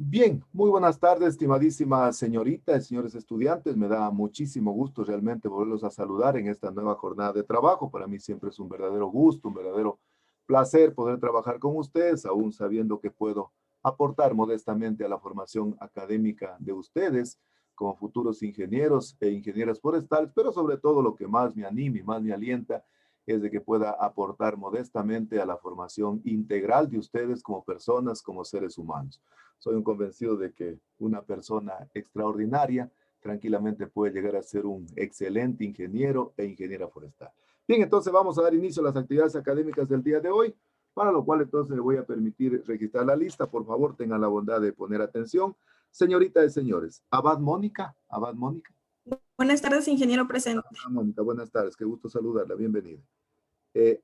Bien, muy buenas tardes, estimadísima señorita y señores estudiantes. Me da muchísimo gusto realmente volverlos a saludar en esta nueva jornada de trabajo. Para mí siempre es un verdadero gusto, un verdadero placer poder trabajar con ustedes, aún sabiendo que puedo aportar modestamente a la formación académica de ustedes como futuros ingenieros e ingenieras forestales, pero sobre todo lo que más me anima y más me alienta es de que pueda aportar modestamente a la formación integral de ustedes como personas, como seres humanos. Soy un convencido de que una persona extraordinaria tranquilamente puede llegar a ser un excelente ingeniero e ingeniera forestal. Bien, entonces vamos a dar inicio a las actividades académicas del día de hoy, para lo cual entonces le voy a permitir registrar la lista. Por favor, tengan la bondad de poner atención. Señoritas y señores, Abad Mónica, Abad Mónica. Buenas tardes, ingeniero presente. Mónica, buenas tardes, qué gusto saludarla, bienvenida.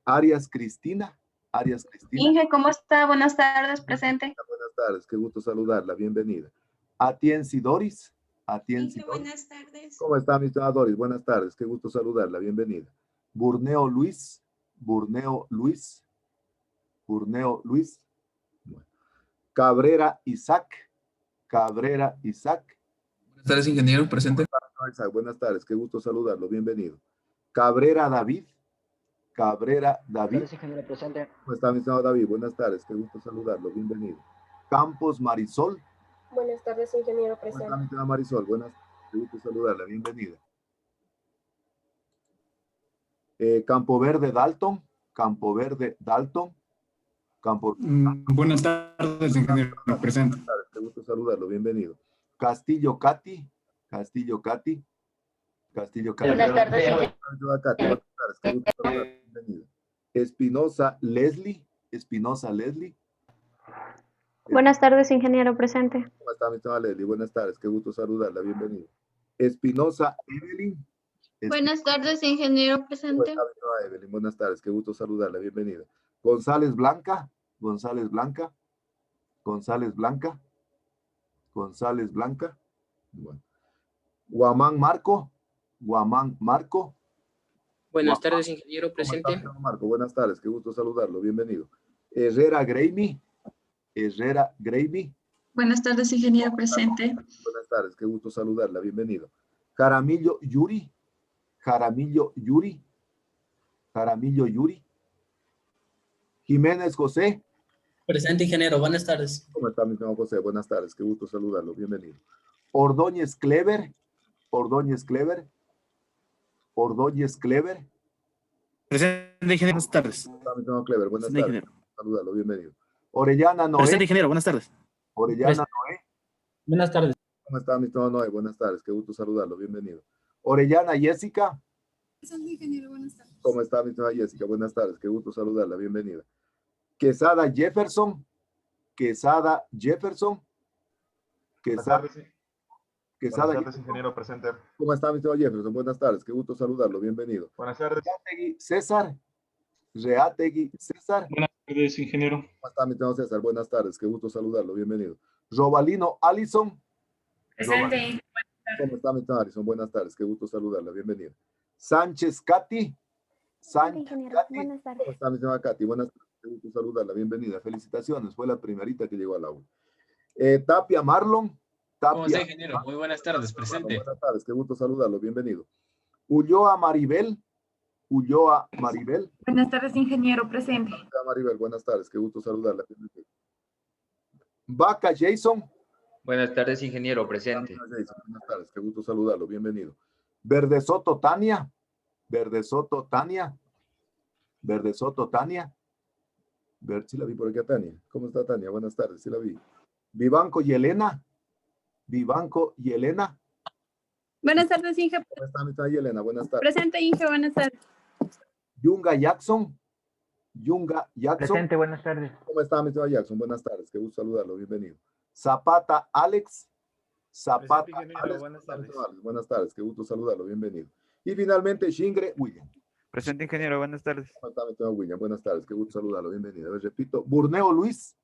Arias Cristina, Arias Cristina. Inge, ¿cómo está? Buenas tardes, presente. Buenas tardes, qué gusto saludarla, bienvenida. Atienzi Doris, Atienzi Doris. Buenas tardes. ¿Cómo está, mi estimada Doris? Buenas tardes, qué gusto saludarla, bienvenida. Burneo Luis, Burneo Luis, Burneo Luis. Bueno. Cabrera Isaac, Cabrera Isaac. Buenas tardes, ingeniero, presente. Isaac, buenas tardes, qué gusto saludarlo, bienvenido. Cabrera David, Cabrera David. Buenas tardes, ingeniero, presente. ¿Cómo está, mi estimado David? Buenas tardes, qué gusto saludarlo, bienvenido. Campos Marisol. Buenas tardes, ingeniero presente. ¿Cómo está, mi Marisol? Buenas tardes, qué gusto saludarla, bienvenida. Campo Verde Dalton, Campo Verde Dalton. Buenas tardes, ingeniero, presente. Buenas tardes, qué gusto saludarlo, bienvenido. Castillo Cati, Castillo Cati. Castillo Cati. Buenas tardes, Buenas tardes, qué gusto saludarlo, bienvenido. Espinosa Leslie, Espinosa Leslie. Buenas tardes, ingeniero presente. ¿Cómo está, mi estimada Leslie? Buenas tardes, qué gusto saludarla, bienvenido. Espinosa Evelyn. Buenas tardes, ingeniero presente. ¿Cómo está, mi estimada Evelyn? Buenas tardes, qué gusto saludarla, bienvenida. González Blanca, González Blanca, González Blanca, González Blanca. Bueno. Guamán Marco, Guamán Marco. Buenas tardes, ingeniero presente. ¿Cómo está, Marco? Buenas tardes, qué gusto saludarlo, bienvenido. Herrera Greimi, Herrera Greimi. Buenas tardes, ingeniero presente. Buenas tardes, qué gusto saludarla, bienvenido. Jaramillo Yuri, Jaramillo Yuri, Jaramillo Yuri. Jiménez José. Presente, ingeniero, buenas tardes. ¿Cómo está, mi señor José? Buenas tardes, qué gusto saludarlo, bienvenido. Ordóñez Clever, Ordóñez Clever, Ordóñez Clever. Presente, ingeniero, buenas tardes. ¿Cómo está, mi señor Clever? Buenas Presente, tardes, ingeniero. saludarlo, bienvenido. Orellana Noé. Presente, ingeniero, buenas tardes. Orellana Noé. Buenas tardes. ¿Cómo está, mi señor Noé? Buenas tardes, qué gusto saludarlo, bienvenido. Orellana Jessica. Presente, ingeniero, buenas tardes. ¿Cómo está, mi señora Jessica? Buenas tardes, qué gusto saludarla, bienvenida. Quesada Jefferson, Quesada Jefferson, Quesada, Quesada. Buenas tardes, ingeniero presente. ¿Cómo está, mi señor Jefferson? Buenas tardes, qué gusto saludarlo, bienvenido. Buenas tardes. Reategui César, Reategui César. Buenas tardes, ingeniero. ¿Cómo está, mi señor César? Buenas tardes, qué gusto saludarlo, bienvenido. Robalino Allison. Presente. ¿Cómo está, mi señor Allison? Buenas tardes, qué gusto saludarla, bienvenida. Sánchez Katy. Sánchez Ingeniero, Katy. buenas tardes. ¿Cómo está, mi señora Katy? Buenas tardes, qué gusto saludarla, bienvenida. Felicitaciones, fue la primerita que llegó al aula. Tapia Marlon. ¿Cómo está, ingeniero? Muy buenas tardes, presente. Buenas tardes, qué gusto saludarlo, bienvenido. Ulloa Maribel. Ulloa Maribel. Buenas tardes, ingeniero presente. Ulloa Maribel, buenas tardes, qué gusto saludarla. Bienvenido. Vaca Jason. Buenas tardes, ingeniero presente. Buenas tardes, qué gusto saludarlo, bienvenido. Verde Soto Tania. Verde Soto Tania. Verde Soto Tania. Sí la vi por aquí a Tania. ¿Cómo está Tania? Buenas tardes, sí la vi. Vivanco y Elena. Vivanco y Elena. Buenas tardes, Inge. ¿Cómo está mi tía Elena? Buenas tardes. Presente, Inge, buenas tardes. Yunga Jackson. Yunga Jackson. Presente, buenas tardes. ¿Cómo está mi tía Jackson? Buenas tardes, qué gusto saludarlo, bienvenido. Zapata Alex. Zapata Alex. Buenas tardes. Buenas tardes, qué gusto saludarlo, bienvenido. Y finalmente Shingre William. Presente, ingeniero, buenas tardes. ¿Cómo está mi tía William? Buenas tardes, qué gusto saludarlo, bienvenido. Les repito, Burneo Luis.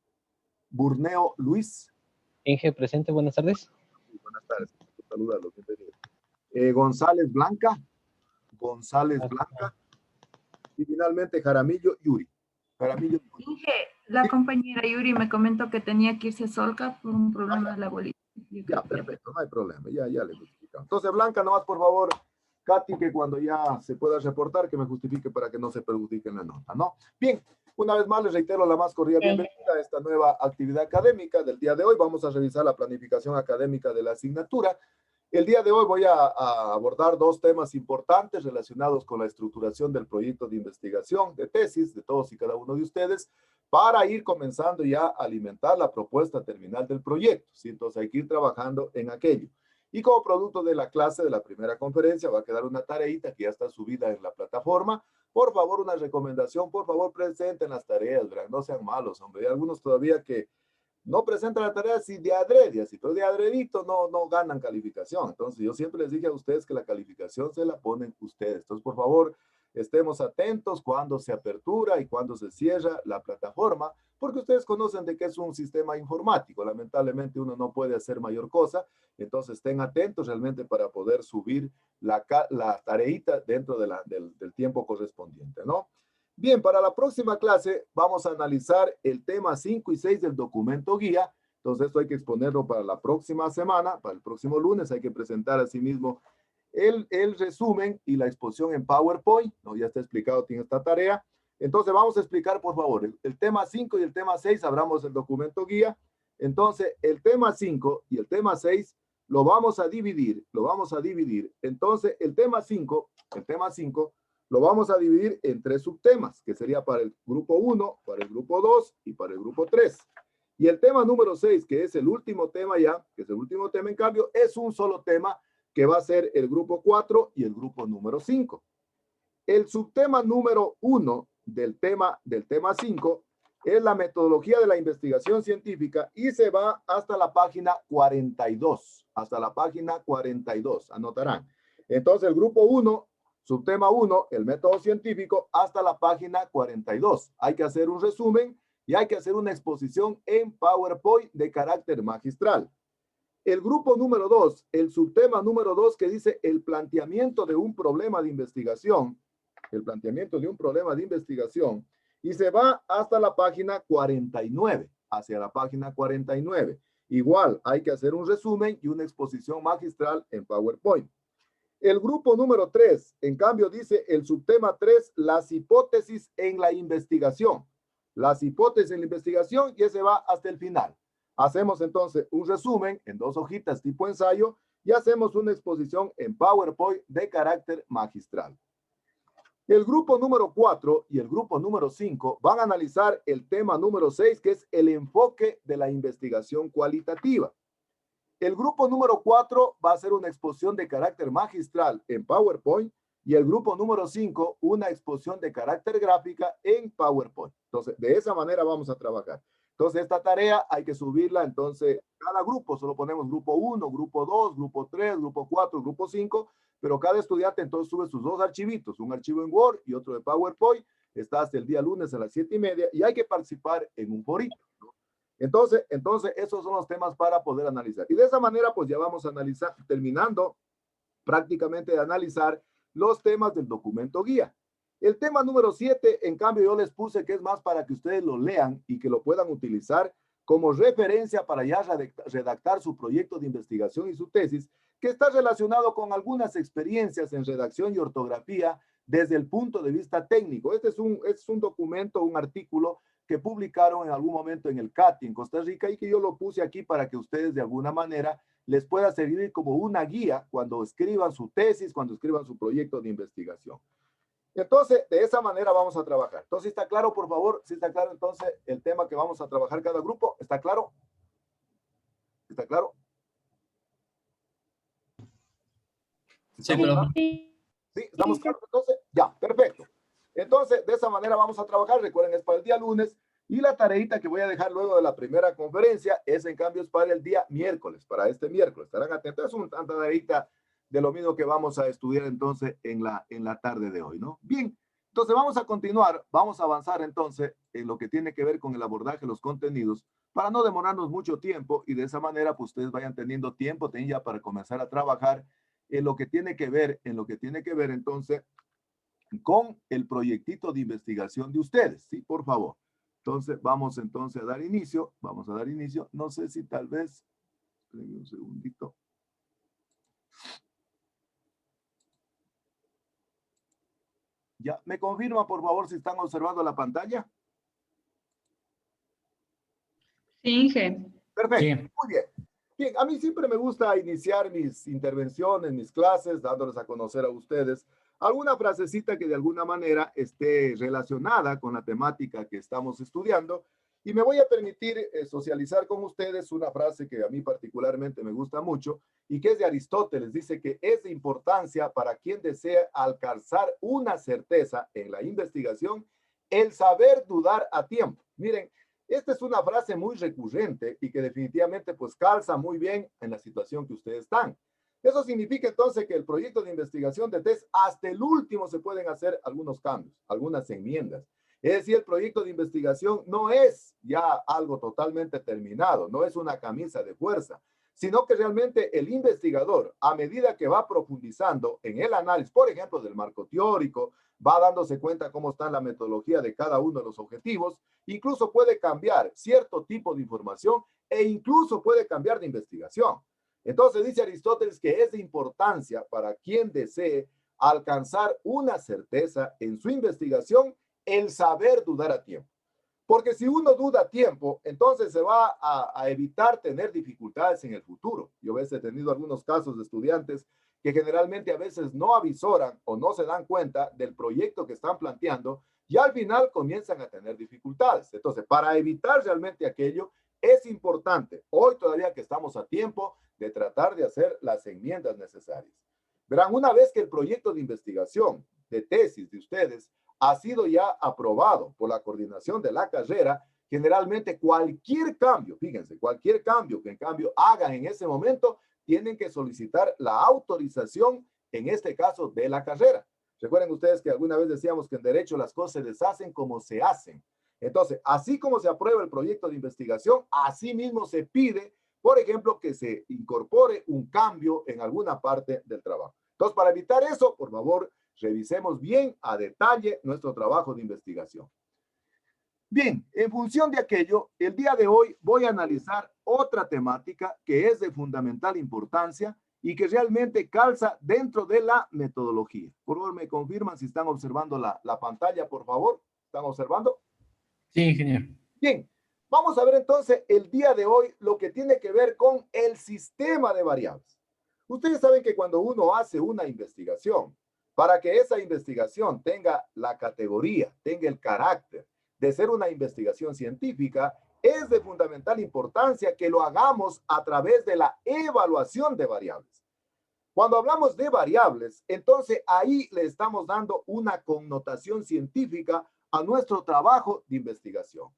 Burneo Luis. Inge, presente, buenas tardes. Buenas tardes, qué gusto saludarlo, bienvenido. González Blanca. González Blanca. Y finalmente Jaramillo Yuri. Jaramillo Yuri. Inge, La compañera Yuri me comentó que tenía que irse a Solca por un problema de la bolita. Ya, perfecto, no hay problema, ya le justificamos. Entonces, Blanca, nomás por favor, Katy, que cuando ya se pueda reportar, que me justifique para que no se perjudique en la nota, ¿no? Bien, una vez más les reitero la más cordial bienvenida a esta nueva actividad académica del día de hoy. Vamos a revisar la planificación académica de la asignatura. El día de hoy voy a abordar dos temas importantes relacionados con la estructuración del proyecto de investigación, de tesis, de todos y cada uno de ustedes, para ir comenzando ya a alimentar la propuesta terminal del proyecto, ¿sí? Entonces hay que ir trabajando en aquello. Y como producto de la clase de la primera conferencia va a quedar una tareita que ya está subida en la plataforma. Por favor, una recomendación, por favor, presenten las tareas, ¿verdad? No sean malos, hombre. Hay algunos todavía que no presentan la tarea si de adrede, así, pero de adredito no ganan calificación. Entonces, yo siempre les dije a ustedes que la calificación se la ponen ustedes. Entonces, por favor, estemos atentos cuando se apertura y cuando se cierra la plataforma, porque ustedes conocen de que es un sistema informático. Lamentablemente, uno no puede hacer mayor cosa. Entonces, estén atentos realmente para poder subir la tareita dentro del tiempo correspondiente, ¿no? Bien, para la próxima clase vamos a analizar el tema 5 y 6 del documento guía. Entonces, esto hay que exponerlo para la próxima semana, para el próximo lunes. Hay que presentar asimismo el resumen y la exposición en PowerPoint. ¿No? Ya está explicado, tiene esta tarea. Entonces, vamos a explicar, por favor, el tema 5 y el tema 6. Abramos el documento guía. Entonces, el tema 5 y el tema 6 lo vamos a dividir. Entonces, el tema 5 lo vamos a dividir en 3 subtemas, que sería para el grupo 1, para el grupo 2 y para el grupo 3. Y el tema número 6, que es el último tema ya, que es el último tema en cambio, es un solo tema que va a ser el grupo 4 y el grupo número 5. El subtema número 1 del tema 5 es la metodología de la investigación científica y se va hasta la página 42. Hasta la página 42, anotarán. Entonces, el grupo 1, subtema 1, el método científico, hasta la página 42. Hay que hacer un resumen y hay que hacer una exposición en PowerPoint de carácter magistral. El grupo número 2, el subtema número 2 que dice el planteamiento de un problema de investigación, y se va hasta la página 49, hacia la página 49. Igual, hay que hacer un resumen y una exposición magistral en PowerPoint. El grupo número 3, en cambio, dice el subtema 3, las hipótesis en la investigación. Las hipótesis en la investigación y ese va hasta el final. Hacemos entonces un resumen en 2 hojitas tipo ensayo y hacemos una exposición en PowerPoint de carácter magistral. El grupo número 4 y el grupo número 5 van a analizar el tema número 6, que es el enfoque de la investigación cualitativa. El grupo número 4 va a hacer una exposición de carácter magistral en PowerPoint y el grupo número 5 una exposición de carácter gráfica en PowerPoint. Entonces, de esa manera vamos a trabajar. Entonces, esta tarea hay que subirla, entonces, cada grupo, solo ponemos grupo 1, grupo 2, grupo 3, grupo 4, grupo 5, pero cada estudiante entonces sube sus 2 archivitos, un archivo en Word y otro de PowerPoint, está hasta el día lunes a las 7:30 y hay que participar en un forito, ¿no? Entonces, esos son los temas para poder analizar. Y de esa manera, pues ya vamos a analizar, terminando prácticamente de analizar los temas del documento guía. El tema número 7, en cambio, yo les puse que es más para que ustedes lo lean y que lo puedan utilizar como referencia para ya redactar su proyecto de investigación y su tesis, que está relacionado con algunas experiencias en redacción y ortografía desde el punto de vista técnico. Este es un documento, un artículo que publicaron en algún momento en el CATI en Costa Rica y que yo lo puse aquí para que ustedes de alguna manera les pueda servir como una guía cuando escriban su tesis, cuando escriban su proyecto de investigación. Entonces, de esa manera vamos a trabajar. Entonces, ¿está claro, por favor? ¿Sí está claro entonces el tema que vamos a trabajar cada grupo? ¿Está claro? ¿Está claro? Sí, pero... Sí, ¿estamos claros entonces? Ya, perfecto. Entonces, de esa manera vamos a trabajar. Recuerden, es para el día lunes. Y la tareita que voy a dejar luego de la primera conferencia es, en cambio, es para el día miércoles, para este miércoles. Estarán atentos. Es una tareita de lo mismo que vamos a estudiar entonces en la tarde de hoy, ¿no? Bien, entonces vamos a continuar, vamos a avanzar entonces en lo que tiene que ver con el abordaje de los contenidos para no demorarnos mucho tiempo y de esa manera pues ustedes vayan teniendo tiempo ya para comenzar a trabajar en lo que tiene que ver, entonces con el proyectito de investigación de ustedes, ¿sí? Por favor. Entonces, vamos entonces a dar inicio. Vamos a dar inicio. No sé si tal vez... Espérenme un segundito. Ya, ¿me confirma, por favor, si están observando la pantalla? Sí, Inge. Perfecto, Sí. muy bien. Bien, a mí siempre me gusta iniciar mis intervenciones, mis clases, dándoles a conocer a ustedes alguna frasecita que de alguna manera esté relacionada con la temática que estamos estudiando. Y me voy a permitir socializar con ustedes una frase que a mí particularmente me gusta mucho y que es de Aristóteles. Dice que es de importancia para quien desea alcanzar una certeza en la investigación el saber dudar a tiempo. Miren, esta es una frase muy recurrente y que definitivamente pues calza muy bien en la situación que ustedes están. Eso significa entonces que el proyecto de investigación de test hasta el último se pueden hacer algunos cambios, algunas enmiendas. Es decir, el proyecto de investigación no es ya algo totalmente terminado, no es una camisa de fuerza, sino que realmente el investigador, a medida que va profundizando en el análisis, por ejemplo, del marco teórico, va dándose cuenta cómo está la metodología de cada uno de los objetivos, incluso puede cambiar cierto tipo de información e incluso puede cambiar de investigación. Entonces dice Aristóteles que es de importancia para quien desee alcanzar una certeza en su investigación el saber dudar a tiempo. Porque si uno duda a tiempo, entonces se va a evitar tener dificultades en el futuro. Yo a veces he tenido algunos casos de estudiantes que generalmente a veces no avisoran o no se dan cuenta del proyecto que están planteando y al final comienzan a tener dificultades. Entonces, para evitar realmente aquello, es importante, hoy todavía que estamos a tiempo, de tratar de hacer las enmiendas necesarias. Verán, una vez que el proyecto de investigación, de tesis de ustedes, ha sido ya aprobado por la coordinación de la carrera, generalmente cualquier cambio, fíjense, cualquier cambio que en cambio hagan en ese momento, tienen que solicitar la autorización, en este caso, de la carrera. Recuerden ustedes que alguna vez decíamos que en derecho las cosas se deshacen como se hacen. Entonces, así como se aprueba el proyecto de investigación, así mismo se pide, por ejemplo, que se incorpore un cambio en alguna parte del trabajo. Entonces, para evitar eso, por favor, revisemos bien a detalle nuestro trabajo de investigación. Bien, en función de aquello, el día de hoy voy a analizar otra temática que es de fundamental importancia y que realmente calza dentro de la metodología. Por favor, me confirman si están observando la pantalla, por favor. ¿Están observando? Sí, ingeniero. Bien, vamos a ver entonces el día de hoy lo que tiene que ver con el sistema de variables. Ustedes saben que cuando uno hace una investigación, para que esa investigación tenga la categoría, tenga el carácter de ser una investigación científica, es de fundamental importancia que lo hagamos a través de la evaluación de variables. Cuando hablamos de variables, entonces ahí le estamos dando una connotación científica a nuestro trabajo de investigación.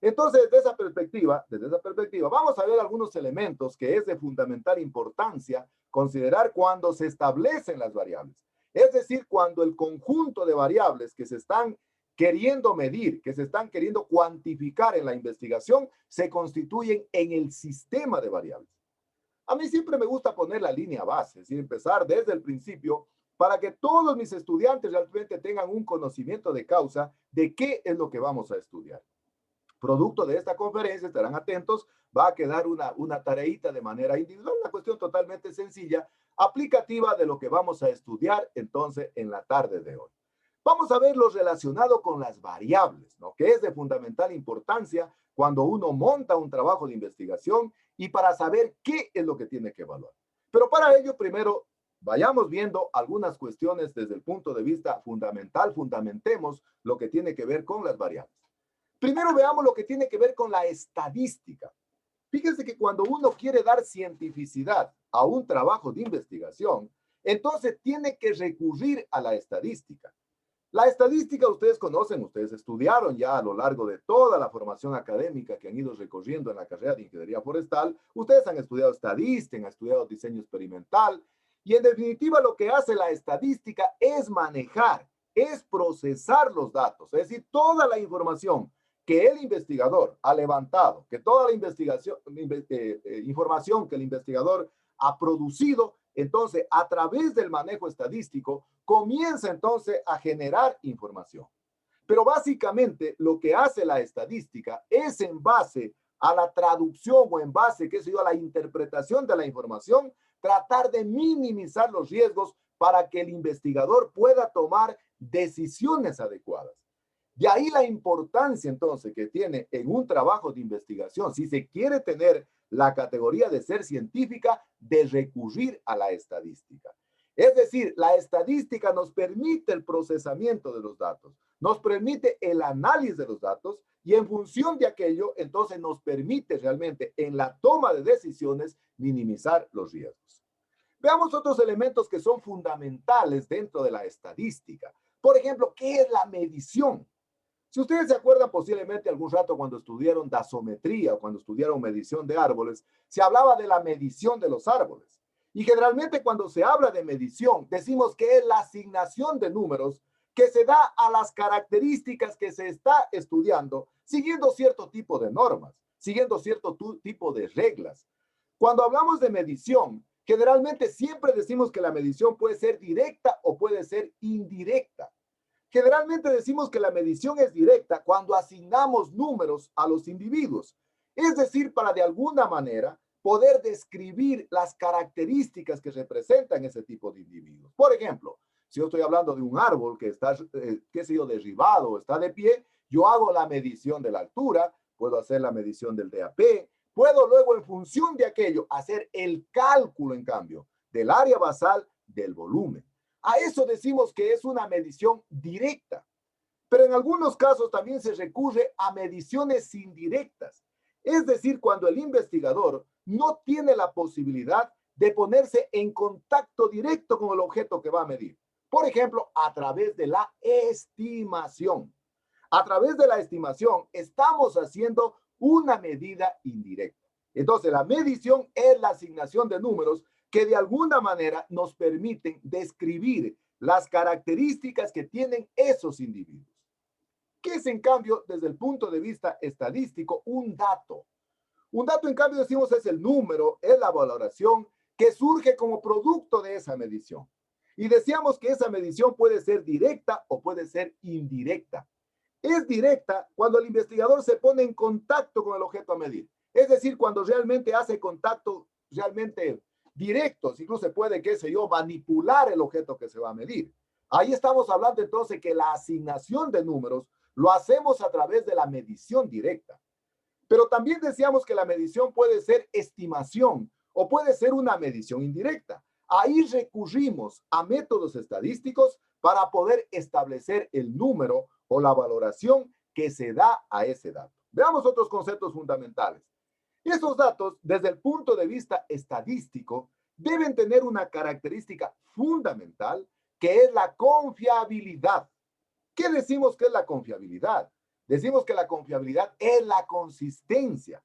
Entonces, desde esa perspectiva, vamos a ver algunos elementos que es de fundamental importancia considerar cuando se establecen las variables. Es decir, cuando el conjunto de variables que se están queriendo medir, que se están queriendo cuantificar en la investigación, se constituyen en el sistema de variables. A mí siempre me gusta poner la línea base, es decir, empezar desde el principio para que todos mis estudiantes realmente tengan un conocimiento de causa de qué es lo que vamos a estudiar. Producto de esta conferencia, estarán atentos, va a quedar una tareita de manera individual, una cuestión totalmente sencilla, aplicativa de lo que vamos a estudiar entonces en la tarde de hoy. Vamos a ver lo relacionado con las variables, ¿no? Que es de fundamental importancia cuando uno monta un trabajo de investigación y para saber qué es lo que tiene que evaluar. Pero para ello, primero, vayamos viendo algunas cuestiones desde el punto de vista fundamental, fundamentemos lo que tiene que ver con las variables. Primero veamos lo que tiene que ver con la estadística. Fíjense que cuando uno quiere dar cientificidad a un trabajo de investigación, entonces tiene que recurrir a la estadística. La estadística ustedes conocen, ustedes estudiaron ya a lo largo de toda la formación académica que han ido recorriendo en la carrera de Ingeniería Forestal. Ustedes han estudiado estadística, han estudiado diseño experimental y en definitiva lo que hace la estadística es manejar, es procesar los datos, es decir, toda la información que el investigador ha levantado, que toda la información que el investigador ha producido, entonces a través del manejo estadístico comienza entonces a generar información. Pero básicamente lo que hace la estadística es en base a la traducción o en base, qué sé yo, a la interpretación de la información, tratar de minimizar los riesgos para que el investigador pueda tomar decisiones adecuadas. De ahí la importancia entonces que tiene en un trabajo de investigación, si se quiere tener la categoría de ser científica, de recurrir a la estadística. Es decir, la estadística nos permite el procesamiento de los datos, nos permite el análisis de los datos y en función de aquello, entonces nos permite realmente en la toma de decisiones minimizar los riesgos. Veamos otros elementos que son fundamentales dentro de la estadística. Por ejemplo, ¿qué es la medición? Si ustedes se acuerdan posiblemente algún rato cuando estudiaron dasometría o cuando estudiaron medición de árboles, se hablaba de la medición de los árboles. Y generalmente cuando se habla de medición, decimos que es la asignación de números que se da a las características que se está estudiando, siguiendo cierto tipo de normas, siguiendo cierto tipo de reglas. Cuando hablamos de medición, generalmente siempre decimos que la medición puede ser directa o puede ser indirecta. Generalmente decimos que la medición es directa cuando asignamos números a los individuos, es decir, para de alguna manera poder describir las características que representan ese tipo de individuos. Por ejemplo, si yo estoy hablando de un árbol que está, qué sé yo, derribado o está de pie, yo hago la medición de la altura, puedo hacer la medición del DAP, puedo luego en función de aquello hacer el cálculo, en cambio, del área basal del volumen. A eso decimos que es una medición directa, pero en algunos casos también se recurre a mediciones indirectas, es decir, cuando el investigador no tiene la posibilidad de ponerse en contacto directo con el objeto que va a medir. Por ejemplo, a través de la estimación. A través de la estimación estamos haciendo una medida indirecta. Entonces, la medición es la asignación de números que de alguna manera nos permiten describir las características que tienen esos individuos. ¿Qué es, en cambio, desde el punto de vista estadístico, un dato? Un dato, en cambio, decimos es el número, es la valoración que surge como producto de esa medición. Y decíamos que esa medición puede ser directa o puede ser indirecta. Es directa cuando el investigador se pone en contacto con el objeto a medir. Es decir, cuando realmente hace contacto realmente directos, incluso se puede, qué sé yo, manipular el objeto que se va a medir. Ahí estamos hablando entonces que la asignación de números lo hacemos a través de la medición directa. Pero también decíamos que la medición puede ser estimación o puede ser una medición indirecta. Ahí recurrimos a métodos estadísticos para poder establecer el número o la valoración que se da a ese dato. Veamos otros conceptos fundamentales. Estos datos, desde el punto de vista estadístico, deben tener una característica fundamental que es la confiabilidad. ¿Qué decimos que es la confiabilidad? Decimos que la confiabilidad es la consistencia.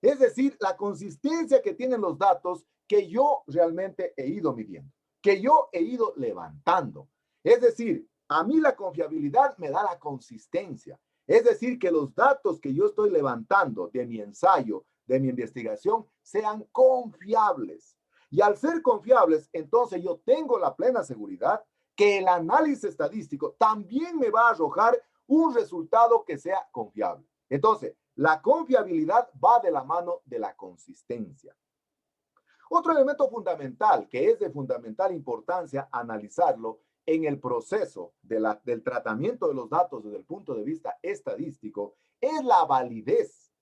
Es decir, la consistencia que tienen los datos que yo realmente he ido midiendo, que yo he ido levantando. Es decir, a mí la confiabilidad me da la consistencia. Es decir, que los datos que yo estoy levantando de mi ensayo, de mi investigación, sean confiables. Y al ser confiables, entonces yo tengo la plena seguridad que el análisis estadístico también me va a arrojar un resultado que sea confiable. Entonces, la confiabilidad va de la mano de la consistencia. Otro elemento fundamental, que es de fundamental importancia analizarlo en el proceso del tratamiento de los datos desde el punto de vista estadístico, es la validez.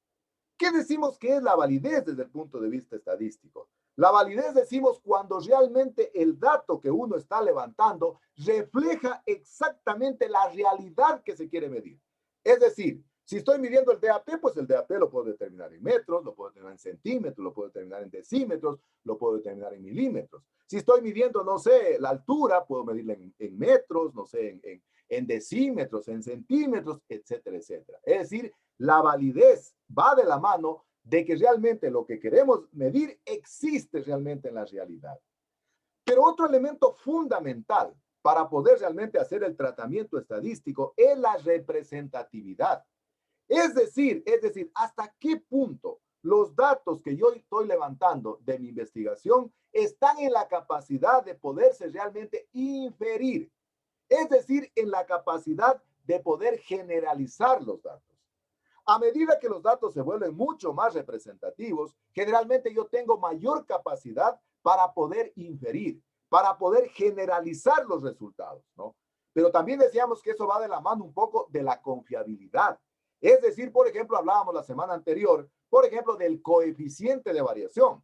¿Qué decimos que es la validez desde el punto de vista estadístico? La validez decimos cuando realmente el dato que uno está levantando refleja exactamente la realidad que se quiere medir. Es decir, si estoy midiendo el DAP, pues el DAP lo puedo determinar en metros, lo puedo determinar en centímetros, lo puedo determinar en decímetros, lo puedo determinar en milímetros. Si estoy midiendo, no sé, la altura, puedo medirla en metros, no sé, en decímetros, en centímetros, etcétera, etcétera. Es decir, la validez va de la mano de que realmente lo que queremos medir existe realmente en la realidad. Pero otro elemento fundamental para poder realmente hacer el tratamiento estadístico es la representatividad. Es decir, hasta qué punto los datos que yo estoy levantando de mi investigación están en la capacidad de poderse realmente inferir. Es decir, en la capacidad de poder generalizar los datos. A medida que los datos se vuelven mucho más representativos, generalmente yo tengo mayor capacidad para poder inferir, para poder generalizar los resultados, ¿no? Pero también decíamos que eso va de la mano un poco de la confiabilidad. Es decir, por ejemplo, hablábamos la semana anterior, por ejemplo, del coeficiente de variación.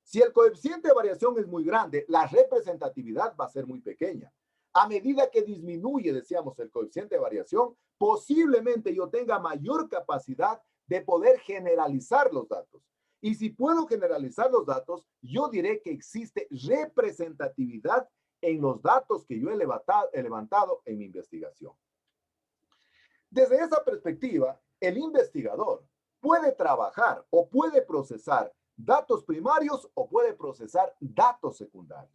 Si el coeficiente de variación es muy grande, la representatividad va a ser muy pequeña. A medida que disminuye, decíamos, el coeficiente de variación, posiblemente yo tenga mayor capacidad de poder generalizar los datos. Y si puedo generalizar los datos, yo diré que existe representatividad en los datos que yo he levantado en mi investigación. Desde esa perspectiva, el investigador puede trabajar o puede procesar datos primarios o puede procesar datos secundarios.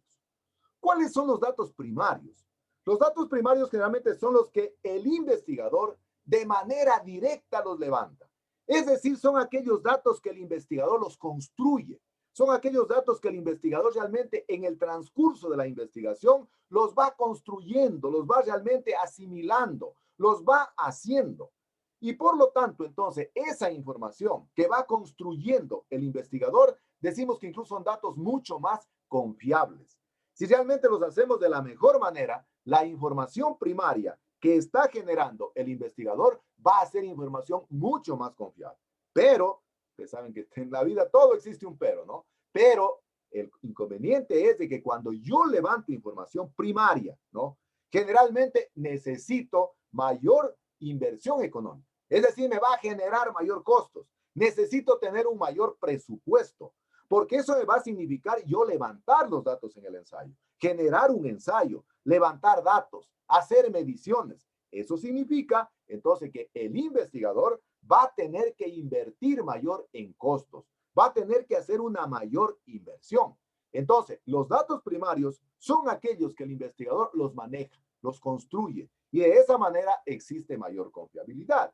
¿Cuáles son los datos primarios? Los datos primarios generalmente son los que el investigador de manera directa los levanta. Es decir, son aquellos datos que el investigador los construye. Son aquellos datos que el investigador realmente en el transcurso de la investigación los va construyendo, los va realmente asimilando, los va haciendo. Y por lo tanto, entonces, esa información que va construyendo el investigador, decimos que incluso son datos mucho más confiables. Si realmente los hacemos de la mejor manera, la información primaria que está generando el investigador va a ser información mucho más confiable. Pero, ustedes saben que en la vida todo existe un pero, ¿no? Pero el inconveniente es de que cuando yo levanto información primaria, ¿no? Generalmente necesito mayor inversión económica. Es decir, me va a generar mayor costos. Necesito tener un mayor presupuesto, porque eso me va a significar yo levantar los datos en el ensayo, generar un ensayo, levantar datos, hacer mediciones. Eso significa entonces que el investigador va a tener que invertir mayor en costos, va a tener que hacer una mayor inversión. Entonces, los datos primarios son aquellos que el investigador los maneja, los construye, y de esa manera existe mayor confiabilidad.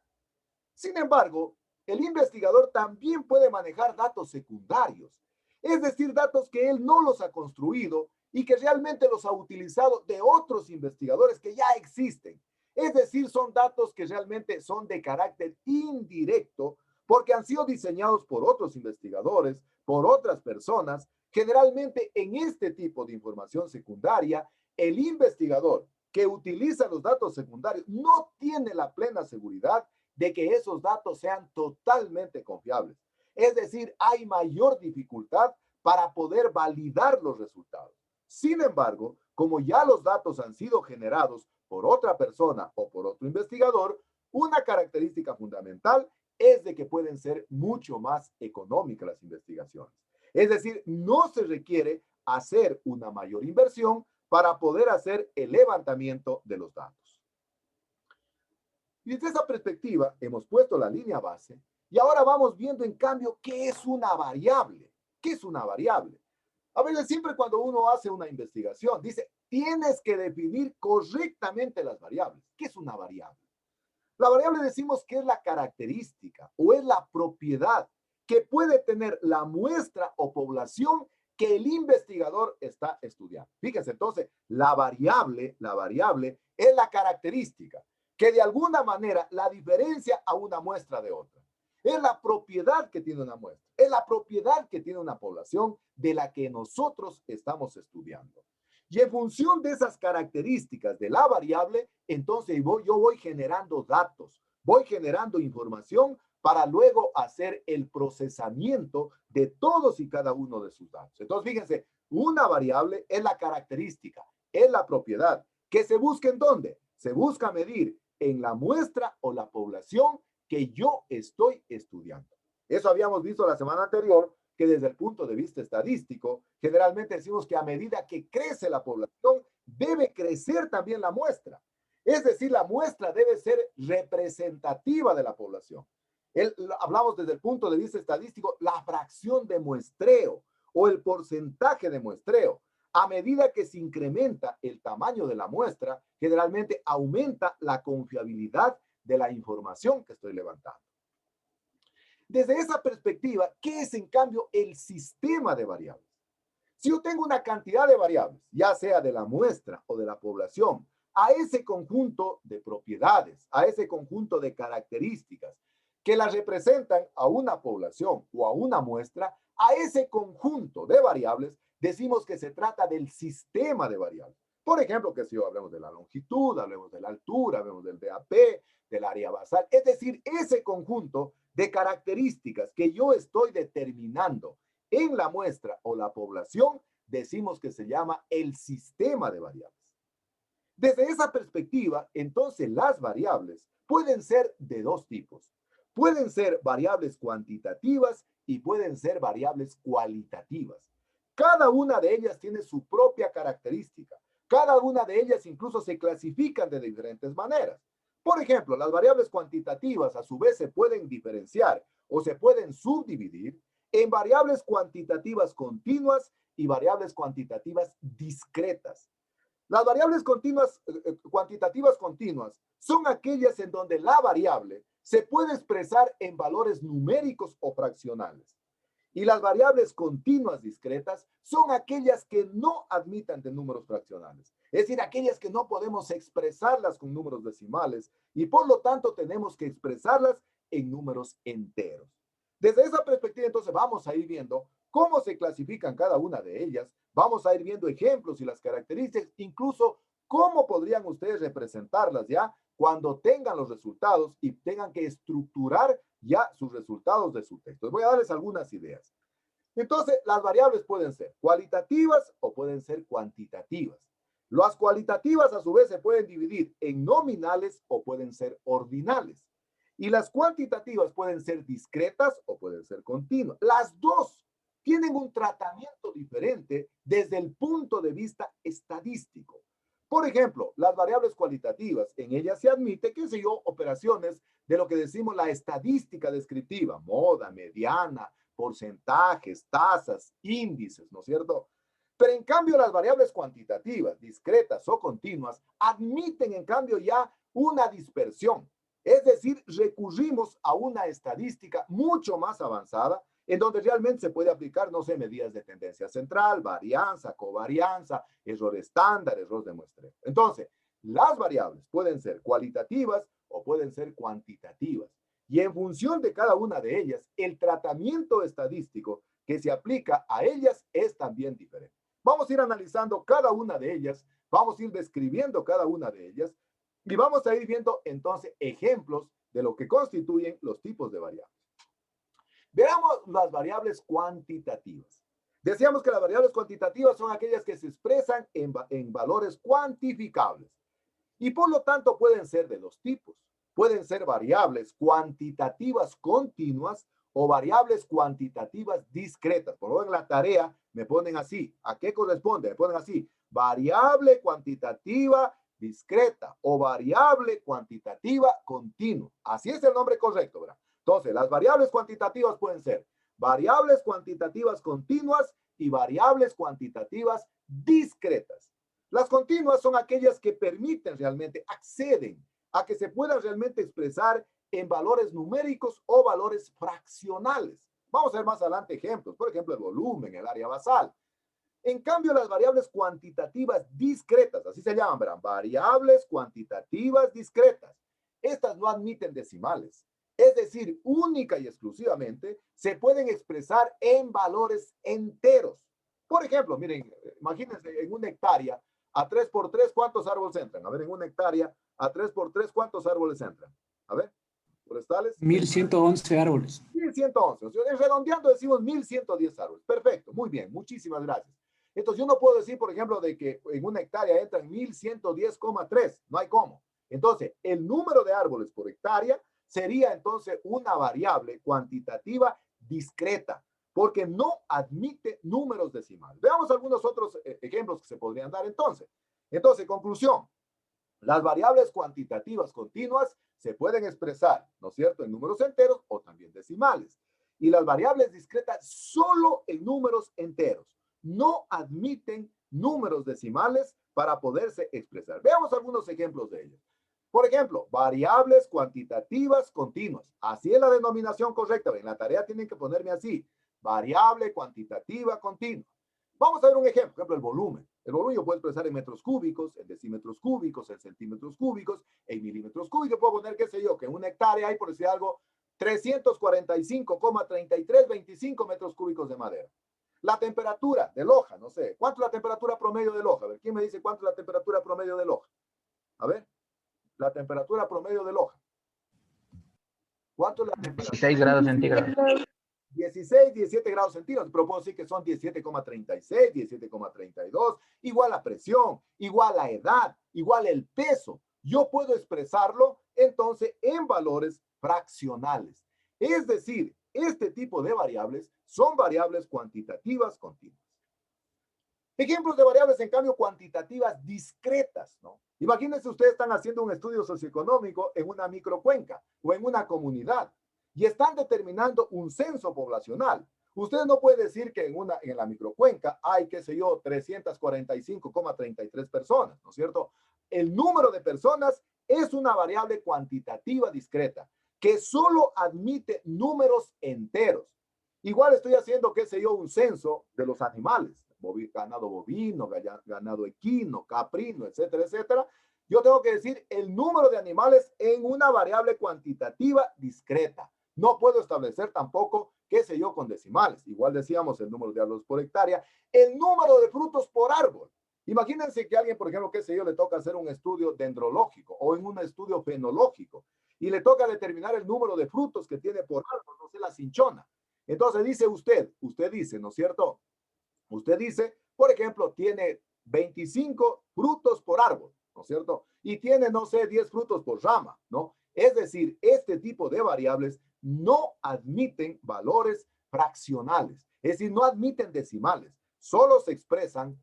Sin embargo, el investigador también puede manejar datos secundarios, es decir, datos que él no los ha construido y que realmente los ha utilizado de otros investigadores que ya existen. Es decir, son datos que realmente son de carácter indirecto porque han sido diseñados por otros investigadores, por otras personas. Generalmente en este tipo de información secundaria, el investigador que utiliza los datos secundarios no tiene la plena seguridad de que esos datos sean totalmente confiables. Es decir, hay mayor dificultad para poder validar los resultados. Sin embargo, como ya los datos han sido generados por otra persona o por otro investigador, una característica fundamental es de que pueden ser mucho más económicas las investigaciones. Es decir, no se requiere hacer una mayor inversión para poder hacer el levantamiento de los datos. Y desde esa perspectiva hemos puesto la línea base y ahora vamos viendo en cambio qué es una variable. ¿Qué es una variable? A ver, siempre cuando uno hace una investigación, dice, tienes que definir correctamente las variables. ¿Qué es una variable? La variable decimos que es la característica o es la propiedad que puede tener la muestra o población que el investigador está estudiando. Fíjense, entonces, la variable es la característica que de alguna manera la diferencia a una muestra de otra. Es la propiedad que tiene una muestra, es la propiedad que tiene una población de la que nosotros estamos estudiando. Y en función de esas características de la variable, entonces yo voy generando datos, voy generando información para luego hacer el procesamiento de todos y cada uno de sus datos. Entonces, fíjense, una variable es la característica, es la propiedad, que se busca ¿en dónde? Se busca medir en la muestra o la población que yo estoy estudiando. Eso habíamos visto la semana anterior, que desde el punto de vista estadístico, generalmente decimos que a medida que crece la población, debe crecer también la muestra. Es decir, la muestra debe ser representativa de la población. Hablamos desde el punto de vista estadístico, la fracción de muestreo o el porcentaje de muestreo. A medida que se incrementa el tamaño de la muestra, generalmente aumenta la confiabilidad de la información que estoy levantando. Desde esa perspectiva, ¿qué es en cambio el sistema de variables? Si yo tengo una cantidad de variables, ya sea de la muestra o de la población, a ese conjunto de propiedades, a ese conjunto de características que las representan a una población o a una muestra, a ese conjunto de variables, decimos que se trata del sistema de variables. Por ejemplo, que si hablamos de la longitud, hablemos de la altura, hablemos del DAP, del área basal, es decir, ese conjunto de características que yo estoy determinando en la muestra o la población, decimos que se llama el sistema de variables. Desde esa perspectiva, entonces las variables pueden ser de dos tipos. Pueden ser variables cuantitativas y pueden ser variables cualitativas. Cada una de ellas tiene su propia característica. Cada una de ellas incluso se clasifican de diferentes maneras. Por ejemplo, las variables cuantitativas a su vez se pueden diferenciar o se pueden subdividir en variables cuantitativas continuas y variables cuantitativas discretas. Las variables cuantitativas continuas son aquellas en donde la variable se puede expresar en valores numéricos o fraccionales. Y las variables continuas discretas son aquellas que no admitan de números fraccionales. Es decir, aquellas que no podemos expresarlas con números decimales y por lo tanto tenemos que expresarlas en números enteros. Desde esa perspectiva, entonces, vamos a ir viendo cómo se clasifican cada una de ellas. Vamos a ir viendo ejemplos y las características, incluso cómo podrían ustedes representarlas ya cuando tengan los resultados y tengan que estructurar ya sus resultados de su texto. Voy a darles algunas ideas. Entonces, las variables pueden ser cualitativas o pueden ser cuantitativas. Las cualitativas, a su vez, se pueden dividir en nominales o pueden ser ordinales. Y las cuantitativas pueden ser discretas o pueden ser continuas. Las dos tienen un tratamiento diferente desde el punto de vista estadístico. Por ejemplo, las variables cualitativas, en ellas se admite, qué sé yo, operaciones de lo que decimos la estadística descriptiva, moda, mediana, porcentajes, tasas, índices, ¿no es cierto? Pero en cambio las variables cuantitativas, discretas o continuas, admiten en cambio ya una dispersión. Es decir, recurrimos a una estadística mucho más avanzada en donde realmente se puede aplicar, no sé, medidas de tendencia central, varianza, covarianza, error estándar, error de muestreo. Entonces, las variables pueden ser cualitativas o pueden ser cuantitativas. Y en función de cada una de ellas, el tratamiento estadístico que se aplica a ellas es también diferente. Vamos a ir analizando cada una de ellas, vamos a ir describiendo cada una de ellas y vamos a ir viendo entonces ejemplos de lo que constituyen los tipos de variables. Veamos las variables cuantitativas. Decíamos que las variables cuantitativas son aquellas que se expresan en valores cuantificables y por lo tanto pueden ser de dos tipos. Pueden ser variables cuantitativas continuas o variables cuantitativas discretas. Por ejemplo, en la tarea me ponen así. ¿A qué corresponde? Me ponen así. Variable cuantitativa discreta o variable cuantitativa continua. Así es el nombre correcto, ¿verdad? Entonces, las variables cuantitativas pueden ser variables cuantitativas continuas y variables cuantitativas discretas. Las continuas son aquellas que permiten realmente, acceden a que se puedan realmente expresar en valores numéricos o valores fraccionales. Vamos a ver más adelante ejemplos, por ejemplo, el volumen, el área basal. En cambio, las variables cuantitativas discretas, así se llaman, verán, variables cuantitativas discretas. Estas no admiten decimales. Es decir, única y exclusivamente se pueden expresar en valores enteros. Por ejemplo, miren, imagínense en una hectárea, a 3 por 3, ¿cuántos árboles entran? A ver, en una hectárea, a 3 por 3, ¿cuántos árboles entran? A ver, forestales. 1111 árboles. 1111. O sea, redondeando decimos 1110 árboles. Perfecto, muy bien, muchísimas gracias. Entonces yo no puedo decir, por ejemplo, de que en una hectárea entran 1110,3. No hay cómo. Entonces, el número de árboles por hectárea sería entonces una variable cuantitativa discreta, porque no admite números decimales. Veamos algunos otros ejemplos que se podrían dar entonces. Entonces, conclusión, las variables cuantitativas continuas se pueden expresar, ¿no es cierto?, en números enteros o también decimales. Y las variables discretas solo en números enteros. No admiten números decimales para poderse expresar. Veamos algunos ejemplos de ellos. Por ejemplo, variables cuantitativas continuas. Así es la denominación correcta. En la tarea tienen que ponerme así. Variable cuantitativa continua. Vamos a ver un ejemplo. Por ejemplo, el volumen. El volumen yo puedo expresar en metros cúbicos, en decímetros cúbicos, en centímetros cúbicos, en milímetros cúbicos. Puedo poner, qué sé yo, que en una hectárea hay, por decir algo, 345,3325 metros cúbicos de madera. La temperatura de Loja, no sé. ¿Cuánto es la temperatura promedio de Loja? A ver, ¿quién me dice cuánto es la temperatura promedio de Loja? A ver, la temperatura promedio de Loja. ¿Cuánto es la temperatura? 16 grados centígrados. 16, 17 grados centígrados, pero puedo decir que son 17,36, 17,32, igual la presión, igual la edad, igual el peso. Yo puedo expresarlo entonces en valores fraccionales. Es decir, este tipo de variables son variables cuantitativas continuas. Ejemplos de variables, en cambio, cuantitativas discretas, ¿no? Imagínense, ustedes están haciendo un estudio socioeconómico en una microcuenca o en una comunidad y están determinando un censo poblacional. Ustedes no pueden decir que en la microcuenca hay, qué sé yo, 345,33 personas, ¿no es cierto? El número de personas es una variable cuantitativa discreta que solo admite números enteros. Igual estoy haciendo, qué sé yo, un censo de los animales, ganado bovino, ganado equino, caprino, etcétera, etcétera. Yo tengo que decir el número de animales en una variable cuantitativa discreta. No puedo establecer tampoco, qué sé yo, con decimales. Igual decíamos el número de árboles por hectárea, el número de frutos por árbol. Imagínense que alguien, por ejemplo, qué sé yo, le toca hacer un estudio dendrológico o en un estudio fenológico y le toca determinar el número de frutos que tiene por árbol, no sé, la cinchona. Entonces dice usted dice, ¿no es cierto? Usted dice, por ejemplo, tiene 25 frutos por árbol, ¿no es cierto? Y tiene, no sé, 10 frutos por rama, ¿no? Es decir, este tipo de variables no admiten valores fraccionales, es decir, no admiten decimales, solo se expresan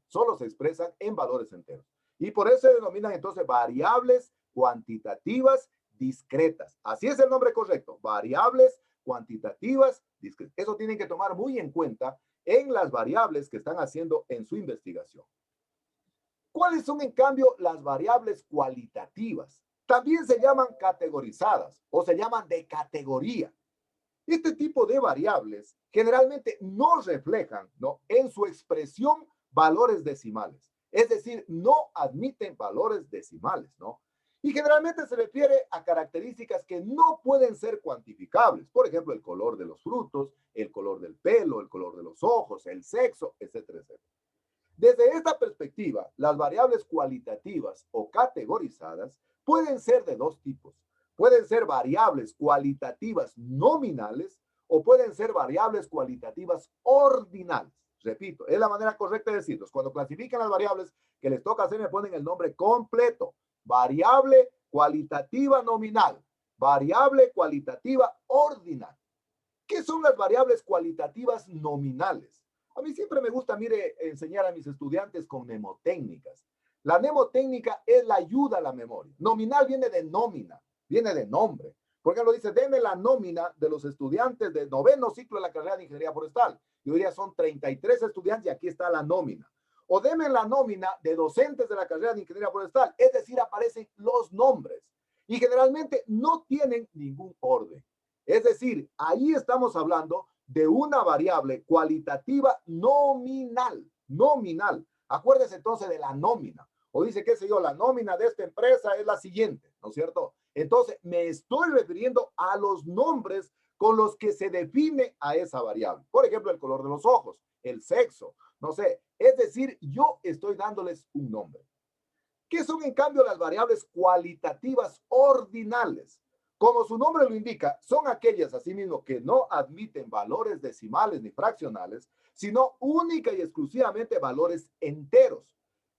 en valores enteros. Y por eso se denominan entonces variables cuantitativas discretas. Así es el nombre correcto, variables cuantitativas discretas. Eso tienen que tomar muy en cuenta en las variables que están haciendo en su investigación. ¿Cuáles son, en cambio, las variables cualitativas? También se llaman categorizadas o se llaman de categoría. Este tipo de variables generalmente no reflejan, ¿no?, en su expresión valores decimales. Es decir, no admiten valores decimales, ¿no? Y generalmente se refiere a características que no pueden ser cuantificables. Por ejemplo, el color de los frutos, el color del pelo, el color de los ojos, el sexo, etcétera, etcétera. Desde esta perspectiva, las variables cualitativas o categorizadas pueden ser de dos tipos. Pueden ser variables cualitativas nominales o pueden ser variables cualitativas ordinales. Repito, es la manera correcta de decirlos. Cuando clasifican las variables que les toca hacer, me ponen el nombre completo. Variable cualitativa nominal, variable cualitativa ordinal. ¿Qué son las variables cualitativas nominales? A mí siempre me gusta, mire, enseñar a mis estudiantes con mnemotécnicas. La mnemotécnica es la ayuda a la memoria. Nominal viene de nómina, viene de nombre. Por ejemplo, dice, deme la nómina de los estudiantes del 9º ciclo de la carrera de Ingeniería Forestal. Yo diría, son 33 estudiantes y aquí está la nómina. O deme la nómina de docentes de la carrera de Ingeniería Forestal. Es decir, aparecen los nombres. Y generalmente no tienen ningún orden. Es decir, ahí estamos hablando de una variable cualitativa nominal. Nominal. Acuérdese entonces de la nómina. O dice, qué sé yo, la nómina de esta empresa es la siguiente, ¿no es cierto? Entonces, me estoy refiriendo a los nombres con los que se define a esa variable. Por ejemplo, el color de los ojos, el sexo, no sé. Es decir, yo estoy dándoles un nombre. ¿Qué son, en cambio, las variables cualitativas ordinales? Como su nombre lo indica, son aquellas, asimismo, que no admiten valores decimales ni fraccionales, sino única y exclusivamente valores enteros,